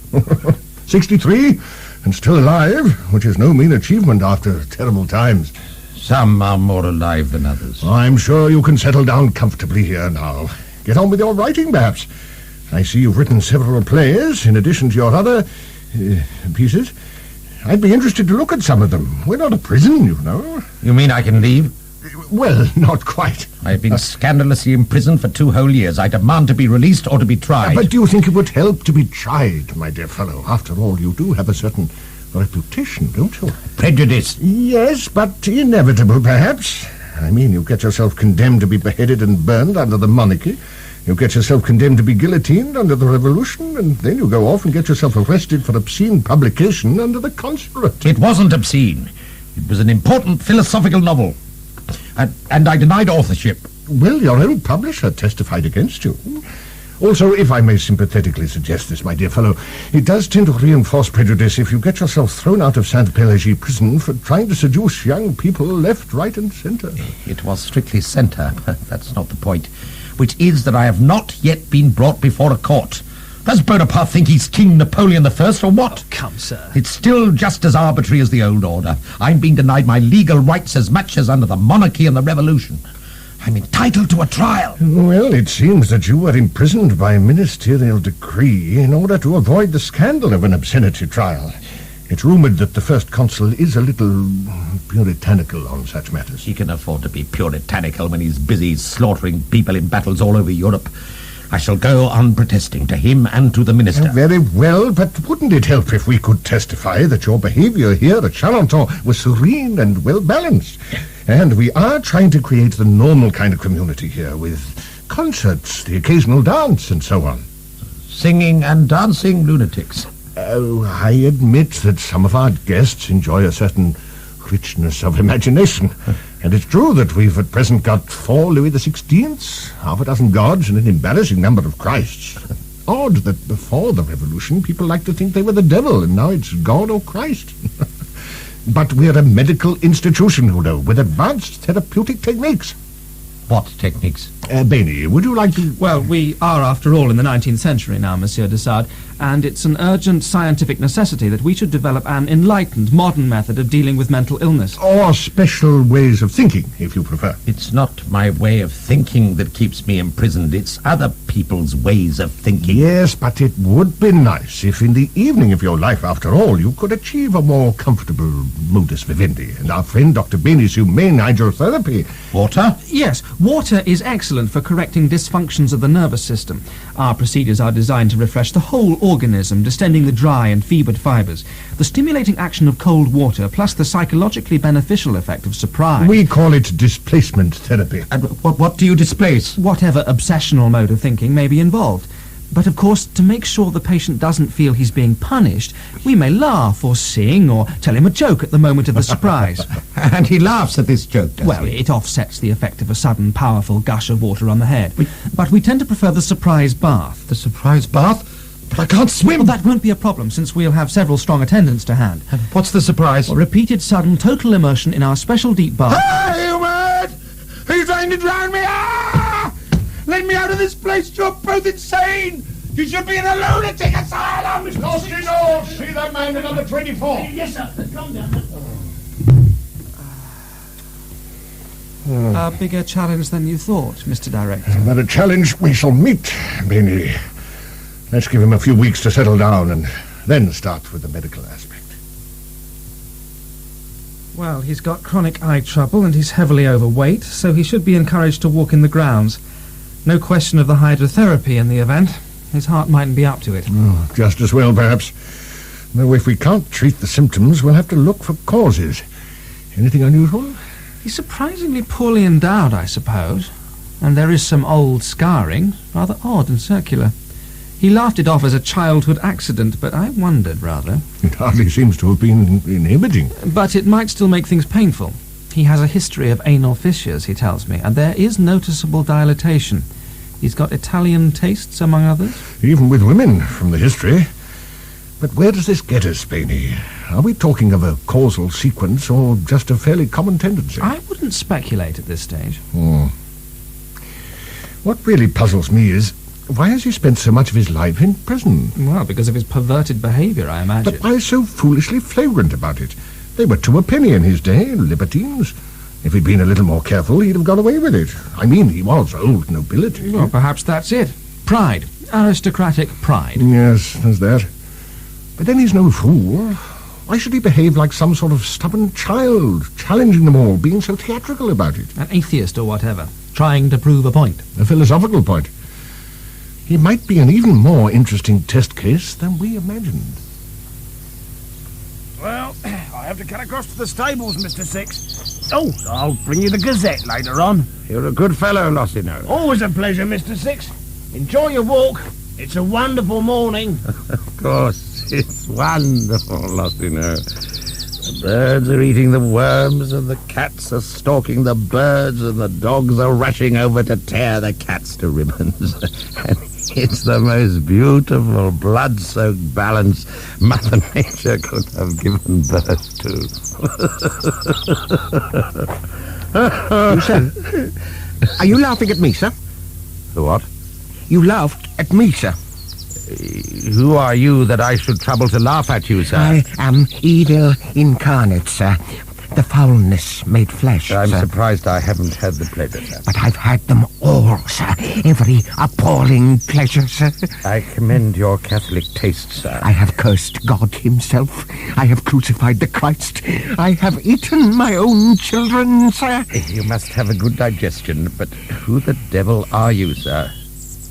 63, and still alive, which is no mean achievement after terrible times. Some are more alive than others. I'm sure you can settle down comfortably here now. Get on with your writing, perhaps. I see you've written several plays, in addition to your other pieces. I'd be interested to look at some of them. We're not a prison, you know. You mean I can leave? Well, not quite. I've been scandalously imprisoned for 2 whole years. I demand to be released or to be tried. But do you think it would help to be tried, my dear fellow? After all, you do have a certain reputation, don't you? Prejudice. Yes, but inevitable, perhaps. I mean, you get yourself condemned to be beheaded and burned under the monarchy. You get yourself condemned to be guillotined under the Revolution, and then you go off and get yourself arrested for obscene publication under the Consulate. It wasn't obscene. It was an important philosophical novel. And I denied authorship. Well, your own publisher testified against you. Also, if I may sympathetically suggest this, my dear fellow, it does tend to reinforce prejudice if you get yourself thrown out of Sainte-Pélagie prison for trying to seduce young people left, right, and centre. It was strictly centre, but that's not the point, which is that I have not yet been brought before a court. Does Bonaparte think he's King Napoleon I or what? Oh, come, sir. It's still just as arbitrary as the old order. I'm being denied my legal rights as much as under the monarchy and the Revolution. I'm entitled to a trial. Well, it seems that you were imprisoned by ministerial decree in order to avoid the scandal of an obscenity trial. It's rumoured that the first consul is a little puritanical on such matters. He can afford to be puritanical when he's busy slaughtering people in battles all over Europe. I shall go on protesting to him and to the minister. Very well, but wouldn't it help if we could testify that your behaviour here at Charenton was serene and well-balanced? And we are trying to create the normal kind of community here, with concerts, the occasional dance, and so on. Singing and dancing lunatics. Oh, I admit that some of our guests enjoy a certain richness of imagination. And it's true that we've at present got 4 Louis XVIs, half a dozen gods, and an embarrassing number of Christs. Odd that before the Revolution people liked to think they were the devil, and now it's God or Christ. But we're a medical institution, you know, with advanced therapeutic techniques. What techniques? Beynie, would you like to... Well, we are, after all, in the 19th century now, Monsieur de Sade, and it's an urgent scientific necessity that we should develop an enlightened, modern method of dealing with mental illness. Or special ways of thinking, if you prefer. It's not my way of thinking that keeps me imprisoned. It's other people's ways of thinking. Yes, but it would be nice if in the evening of your life, after all, you could achieve a more comfortable modus vivendi. And our friend Dr. Beynie's humane hydrotherapy... Water? Yes, water is excellent for correcting dysfunctions of the nervous system. Our procedures are designed to refresh the whole organism, distending the dry and fevered fibres. The stimulating action of cold water, plus the psychologically beneficial effect of surprise. We call it displacement therapy. And what do you displace? Whatever obsessional mode of thinking may be involved. But of course, to make sure the patient doesn't feel he's being punished, we may laugh or sing or tell him a joke at the moment of the surprise. And he laughs at this joke, does Well, he? it offsets the effect of a sudden, powerful gush of water on the head. But we tend to prefer the surprise bath. The surprise bath? But I can't swim! Well, that won't be a problem, since we'll have several strong attendants to hand. And what's the surprise? Well, repeated sudden, total immersion in our special deep bath. Hey, you mad! Are you trying to drown me? Ah! Let me out of this place! You're both insane! You should be in a lunatic asylum! Lossinot, see that man in number 24. Yes, sir. Come down. A bigger challenge than you thought, Mr. Director. But a challenge we shall meet, Beynie. Let's give him a few weeks to settle down and then start with the medical aspect. Well, he's got chronic eye trouble and he's heavily overweight, so he should be encouraged to walk in the grounds. No question of the hydrotherapy in the event. His heart mightn't be up to it. Oh, just as well, perhaps. Though if we can't treat the symptoms, we'll have to look for causes. Anything unusual? He's surprisingly poorly endowed, I suppose. And there is some old scarring, rather odd and circular. He laughed it off as a childhood accident, but I wondered, rather. It hardly seems to have been inhibiting. But it might still make things painful. He has a history of anal fissures, he tells me, and there is noticeable dilatation. He's got Italian tastes, among others. Even with women, from the history. But where does this get us, Beynie? Are we talking of a causal sequence or just a fairly common tendency? I wouldn't speculate at this stage. What really puzzles me is, why has he spent so much of his life in prison? Well, because of his perverted behaviour, I imagine. But why so foolishly flagrant about it? They were 2 a penny in his day, libertines. If he'd been a little more careful, he'd have got away with it. I mean, he was old nobility. Well, perhaps that's it. Pride. Aristocratic pride. Yes, there's that. But then he's no fool. Why should he behave like some sort of stubborn child, challenging them all, being so theatrical about it? An atheist or whatever, trying to prove a point. A philosophical point. He might be an even more interesting test case than we imagined. Well, I have to cut across to the stables, Mr. Six. Oh, I'll bring you the Gazette later on. You're a good fellow, Lossinot. Always a pleasure, Mr. Six. Enjoy your walk. It's a wonderful morning. Of course, it's wonderful, Lossinot. The birds are eating the worms, and the cats are stalking the birds, and the dogs are rushing over to tear the cats to ribbons. And it's the most beautiful, blood-soaked balance Mother Nature could have given birth to. You, sir? Are you laughing at me, sir? What? You laughed at me, sir. Who are you that I should trouble to laugh at you, sir? I am evil incarnate, sir. The foulness made flesh, I'm sir. surprised I haven't had the pleasure, sir. But I've had them all, sir. Every appalling pleasure, sir. I commend your Catholic taste, sir. I have cursed God himself. I have crucified the Christ. I have eaten my own children, sir. You must have a good digestion, but who the devil are you, sir?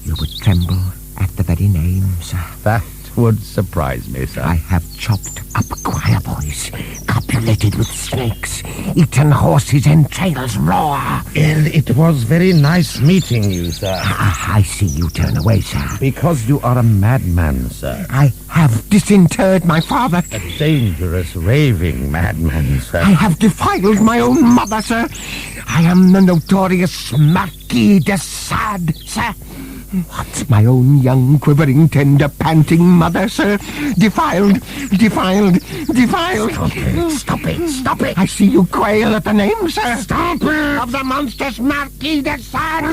You would tremble at the very name, sir. That would surprise me, sir. I have chopped up choir boys, copulated with snakes, eaten horses' entrails raw. And it was very nice meeting you, sir. I see you turn away, sir. Because you are a madman, sir. I have disinterred my father. A dangerous, raving madman, sir. I have defiled my own mother, sir. I am the notorious Marquis de Sade, sir. What's my own young, quivering, tender, panting mother, sir? Defiled, defiled, defiled. Stop it, stop it. I see you quail at the name, sir. Stop it. Of the monstrous Marquis de Sade.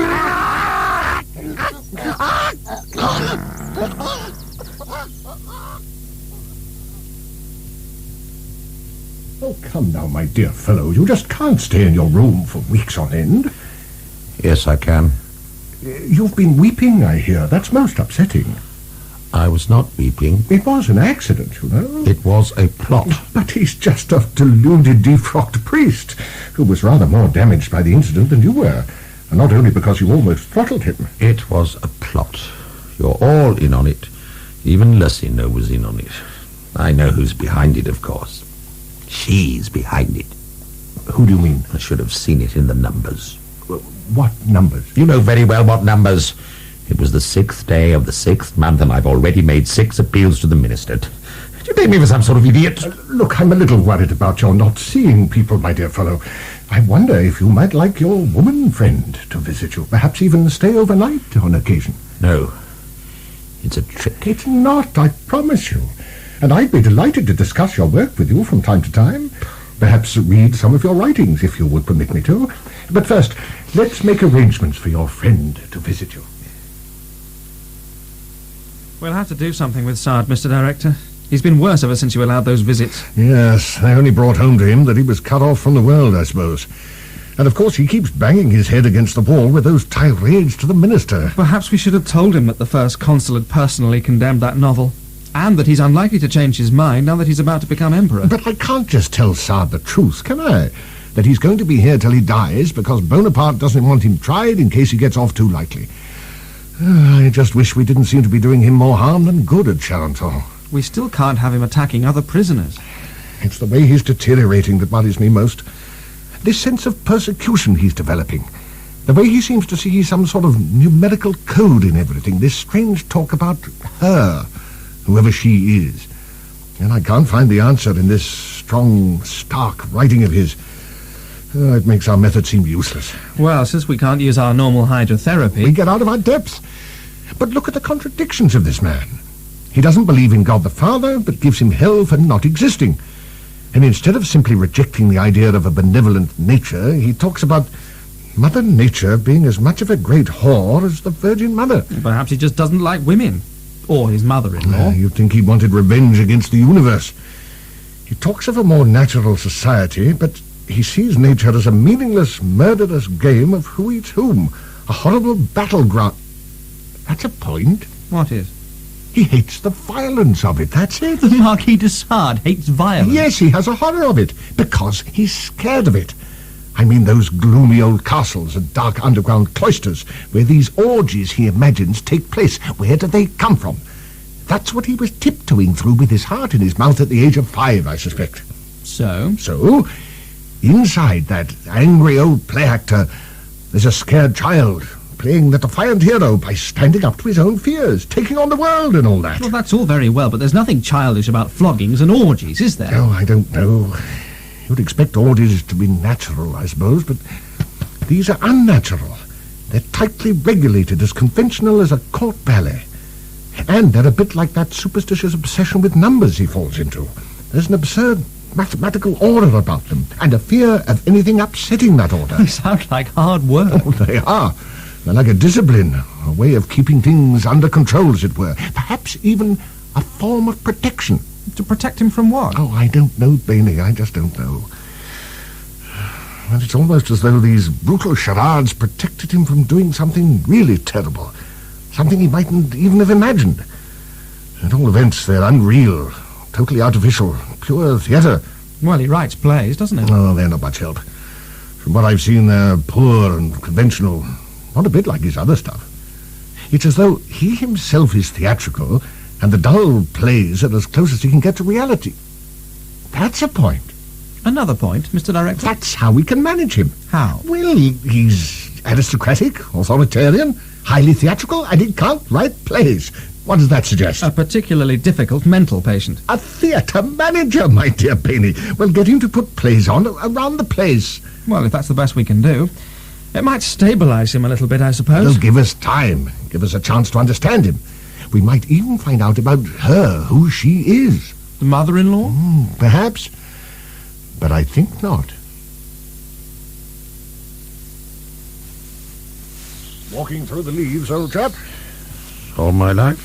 Oh, come now, my dear fellow. You just can't stay in your room for weeks on end. Yes, I can. You've been weeping, I hear. That's most upsetting. I was not weeping. It was an accident, you know. It was a plot. But he's just a deluded, defrocked priest who was rather more damaged by the incident than you were. And not only because you almost throttled him. It was a plot. You're all in on it. Even Lossinot was in on it. I know who's behind it, of course. She's behind it. Who do you mean? I should have seen it in the numbers. What numbers? You know very well what numbers. It was the 6th day of the 6th month, and I've already made 6 appeals to the minister. Do you take me for some sort of idiot? Look, I'm a little worried about your not seeing people, my dear fellow. I wonder if you might like your woman friend to visit you. Perhaps even stay overnight on occasion. No. It's a trick. It's not, I promise you. And I'd be delighted to discuss your work with you from time to time. Perhaps read some of your writings, if you would permit me to. But first, let's make arrangements for your friend to visit you. We'll have to do something with Sade, Mr. Director. He's been worse ever since you allowed those visits. Yes, they only brought home to him that he was cut off from the world, I suppose. And of course he keeps banging his head against the wall with those tirades to the minister. Perhaps we should have told him that the First Consul had personally condemned that novel. And that he's unlikely to change his mind now that he's about to become emperor. But I can't just tell Sade the truth, can I? That he's going to be here till he dies because Bonaparte doesn't want him tried in case he gets off too lightly. I just wish we didn't seem to be doing him more harm than good at Charenton. We still can't have him attacking other prisoners. It's the way he's deteriorating that worries me most. This sense of persecution he's developing. The way he seems to see some sort of numerical code in everything. This strange talk about her, whoever she is. And I can't find the answer in this strong, stark writing of his. It makes our method seem useless. Well, since we can't use our normal hydrotherapy... We get out of our depth. But look at the contradictions of this man. He doesn't believe in God the Father, but gives him hell for not existing. And instead of simply rejecting the idea of a benevolent nature, he talks about Mother Nature being as much of a great whore as the Virgin Mother. Perhaps he just doesn't like women. Or his mother-in-law. You'd think he wanted revenge against the universe. He talks of a more natural society, but he sees nature as a meaningless, murderous game of who eats whom. A horrible battleground. That's a point. What is? He hates the violence of it, that's it. The Marquis de Sade hates violence? Yes, he has a horror of it, because he's scared of it. I mean those gloomy old castles and dark underground cloisters, where these orgies he imagines take place. Where do they come from? That's what he was tiptoeing through with his heart in his mouth at the age of 5, I suspect. So? So, inside that angry old play actor, there's a scared child, playing the defiant hero by standing up to his own fears, taking on the world and all that. Well, that's all very well, but there's nothing childish about floggings and orgies, is there? Oh, I don't know. You'd expect orgies to be natural, I suppose, but these are unnatural. They're tightly regulated, as conventional as a court ballet. And they're a bit like that superstitious obsession with numbers he falls into. There's an absurd mathematical order about them, and a fear of anything upsetting that order. They sound like hard work. Oh, they are. They're like a discipline, a way of keeping things under control, as it were. Perhaps even a form of protection. To protect him from what? Oh, I don't know, Beynie. I just don't know. And it's almost as though these brutal charades protected him from doing something really terrible. Something he mightn't even have imagined. At all events, they're unreal, totally artificial, pure theatre. Well, he writes plays, doesn't he? Oh, they're not much help. From what I've seen, they're poor and conventional. Not a bit like his other stuff. It's as though he himself is theatrical, and the dull plays are as close as he can get to reality. That's a point. Another point, Mr. Director? That's how we can manage him. How? Well, he's aristocratic, authoritarian, highly theatrical, and he can't write plays. What does that suggest? A particularly difficult mental patient. A theatre manager, my dear Beynie. Well, get him to put plays on around the place. Well, if that's the best we can do. It might stabilise him a little bit, I suppose. Well, give us time. Give us a chance to understand him. We might even find out about her, who she is. The mother-in-law? Perhaps. But I think not. Walking through the leaves, old chap? All my life.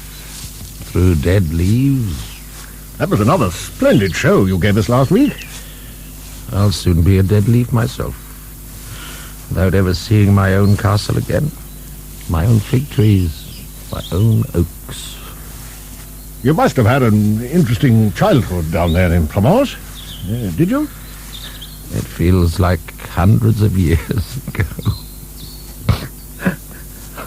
Through dead leaves. That was another splendid show you gave us last week. I'll soon be a dead leaf myself. Without ever seeing my own castle again. My own fig trees. My own oaks. You must have had an interesting childhood down there in Provence. Did you? It feels like hundreds of years ago.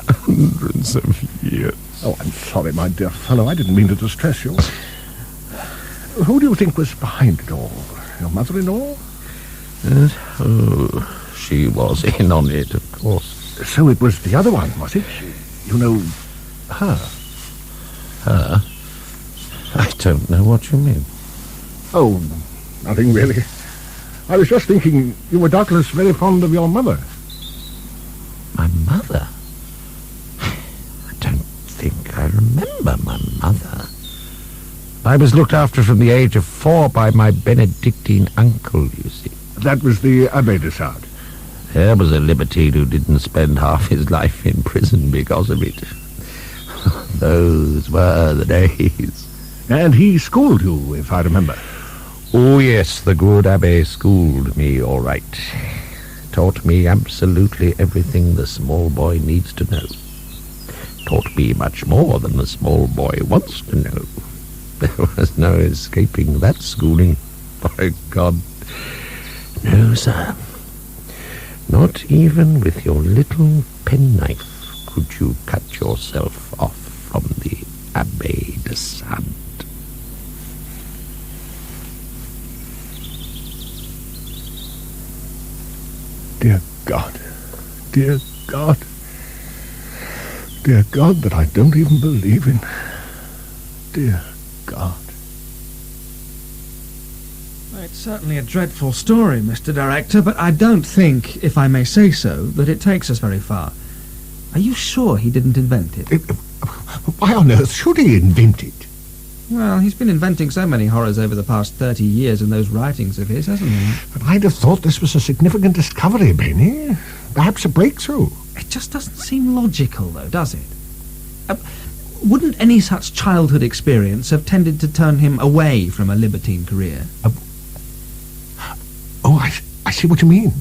Hundreds of years. Oh, I'm sorry, my dear fellow. I didn't mean to distress you. Who do you think was behind it all? Your mother-in-law? She was in on it, of course. So it was the other one, was it? You know, her. Her? I don't know what you mean. Oh, nothing really. I was just thinking you were doubtless very fond of your mother. My mother? I don't think I remember my mother. I was looked after from the age of 4 by my Benedictine uncle, you see. That was the Abbé de Sade. There was a libertine who didn't spend half his life in prison because of it. Those were the days. And he schooled you, if I remember. Oh, yes, the good Abbé schooled me all right. Taught me absolutely everything the small boy needs to know. Taught me much more than the small boy wants to know. There was no escaping that schooling, by God. No, sir. Not even with your little penknife could you cut yourself off from the Abbé de Sade. Dear God. Dear God. Dear God, that I don't even believe in. Dear God. It's certainly a dreadful story, Mr. Director, but I don't think, if I may say so, that it takes us very far. Are you sure he didn't invent it? Why on earth should he invent it? Well, he's been inventing so many horrors over the past 30 years in those writings of his, hasn't he? But I'd have thought this was a significant discovery, Beynie. Perhaps a breakthrough. It just doesn't seem logical, though, does it? Wouldn't any such childhood experience have tended to turn him away from a libertine career? I see what you mean.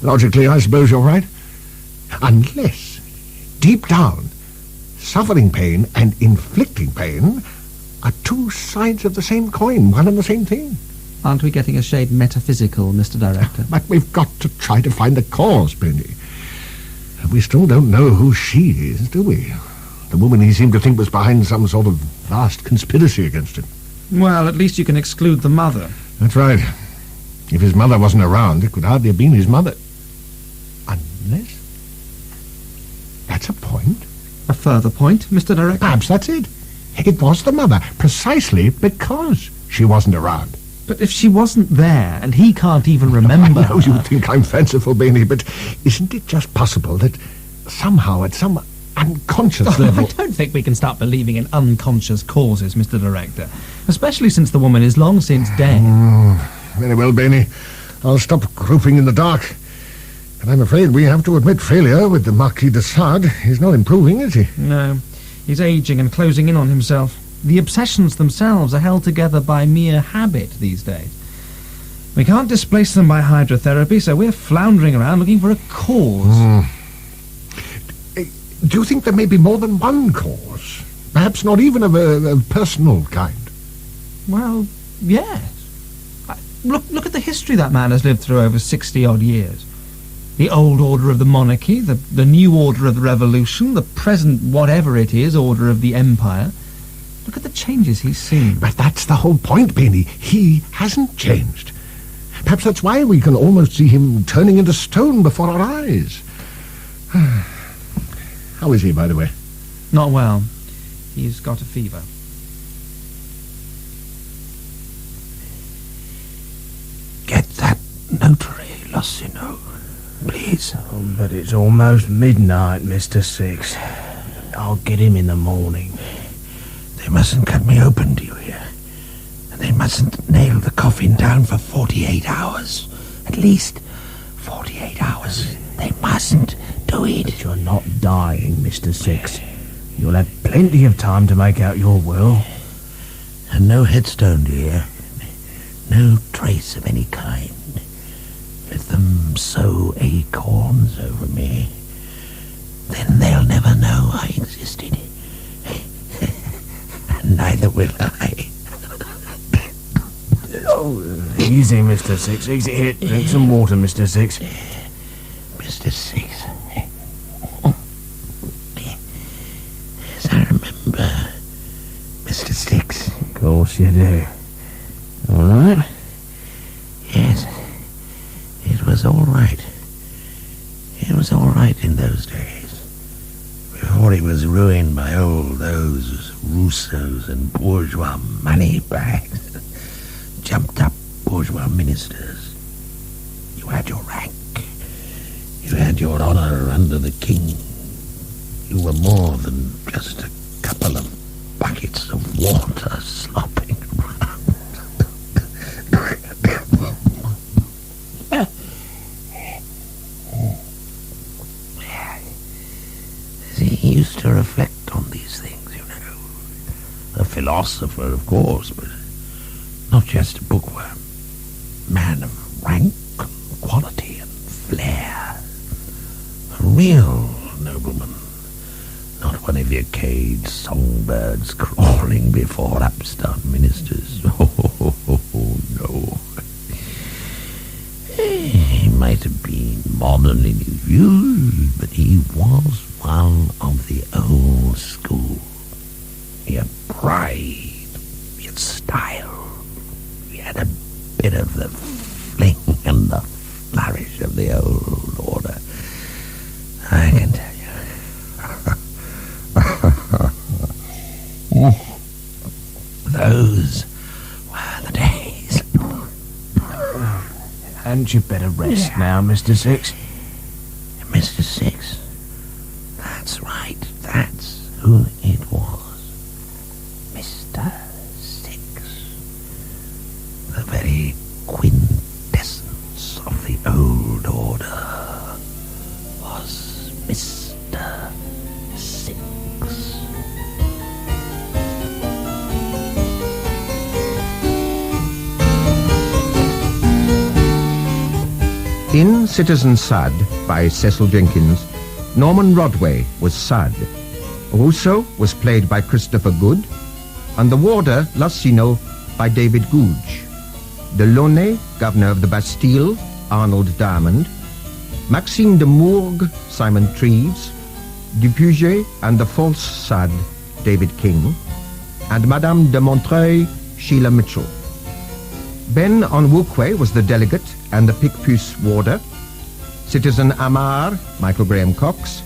Logically, I suppose you're right. Unless, deep down, suffering pain and inflicting pain are two sides of the same coin, one and the same thing. Aren't we getting a shade metaphysical, Mr. Director? But we've got to try to find the cause, Beynie. We still don't know who she is, do we? The woman he seemed to think was behind some sort of vast conspiracy against him. Well, at least you can exclude the mother. That's right. If his mother wasn't around, it could hardly have been his mother. Unless... That's a point. A further point, Mr. Director? Perhaps that's it. It was the mother, precisely because she wasn't around. But if she wasn't there, and he can't even remember I know you think I'm fanciful, Beynie, but isn't it just possible that somehow, at some unconscious level... I don't think we can start believing in unconscious causes, Mr. Director, especially since the woman is long since dead. Very well, Beynie. I'll stop groping in the dark. But I'm afraid we have to admit failure with the Marquis de Sade. He's not improving, is he? No. He's aging and closing in on himself. The obsessions themselves are held together by mere habit these days. We can't displace them by hydrotherapy, so we're floundering around looking for a cause. Do you think there may be more than one cause? Perhaps not even of a personal kind? Well, yes. Look at the history that man has lived through over 60-odd years. The old order of the monarchy, the new order of the revolution, the present whatever it is, order of the empire. Look at the changes he's seen. But that's the whole point, Beynie. He hasn't changed. Perhaps that's why we can almost see him turning into stone before our eyes. How is he, by the way? Not well. He's got a fever. Get that notary, Lossinot, please. Oh, but it's almost midnight, Mr. Six. I'll get him in the morning. They mustn't cut me open, do you hear? And they mustn't nail the coffin down for 48 hours. At least 48 hours. They mustn't do it. But you're not dying, Mr. Six. You'll have plenty of time to make out your will. And no headstone, do you hear? No trace of any kind. Let them sow acorns over me. Then they'll never know I existed. And neither will I. Oh, easy, Mr. Six. Easy. Here, drink some water, Mr. Six. Mr. Six. Yes, I remember. Mr. Six. Of course you do. All right? Yes. It was all right. It was all right in those days. Before he was ruined by all those Rousseaus and bourgeois moneybags. Jumped-up bourgeois ministers. You had your rank. You had your honour under the king. You were more than just a couple of buckets of water slopping around. He used to reflect on these things, you know. A philosopher, of course, but not just a bookworm. Man of rank, and quality, and flair. A real nobleman. Not one of your caged songbirds crawling before upstart ministers. Oh, no. He might have been modern in his views, but he was one of the old school. He had pride, he had style, he had a bit of the fling and the flourish of the old order. I can tell you. Those were the days. Hadn't you better rest now, Mr. Six? Mr. Six? That's right. That's who it was. quintessence of the old order was Mr. Six. In Citizen Sade by Cecil Jenkins, Norman Rodway was Sade. Rousseau was played by Christopher Good, and the warder Lossinot by David Goudge. The Launey, governor of the Bastille, Arnold Diamond. Maxime de Mourgues, Simon Treves. Du Puget and the false Sade, David King. And Madame de Montreuil, Sheila Mitchell. Ben Onwukwe was the delegate and the Picpus warder. Citizen Amar, Michael Graham Cox.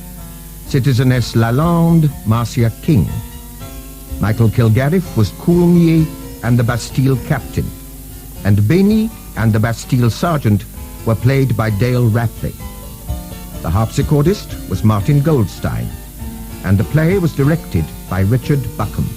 Citizeness Lalande, Marcia King. Michael Kilgarriff was Coulmier and the Bastille captain. And Beynie and the Bastille sergeant were played by Dale Rapley. The harpsichordist was Martin Goldstein. And the play was directed by Richard Buckham.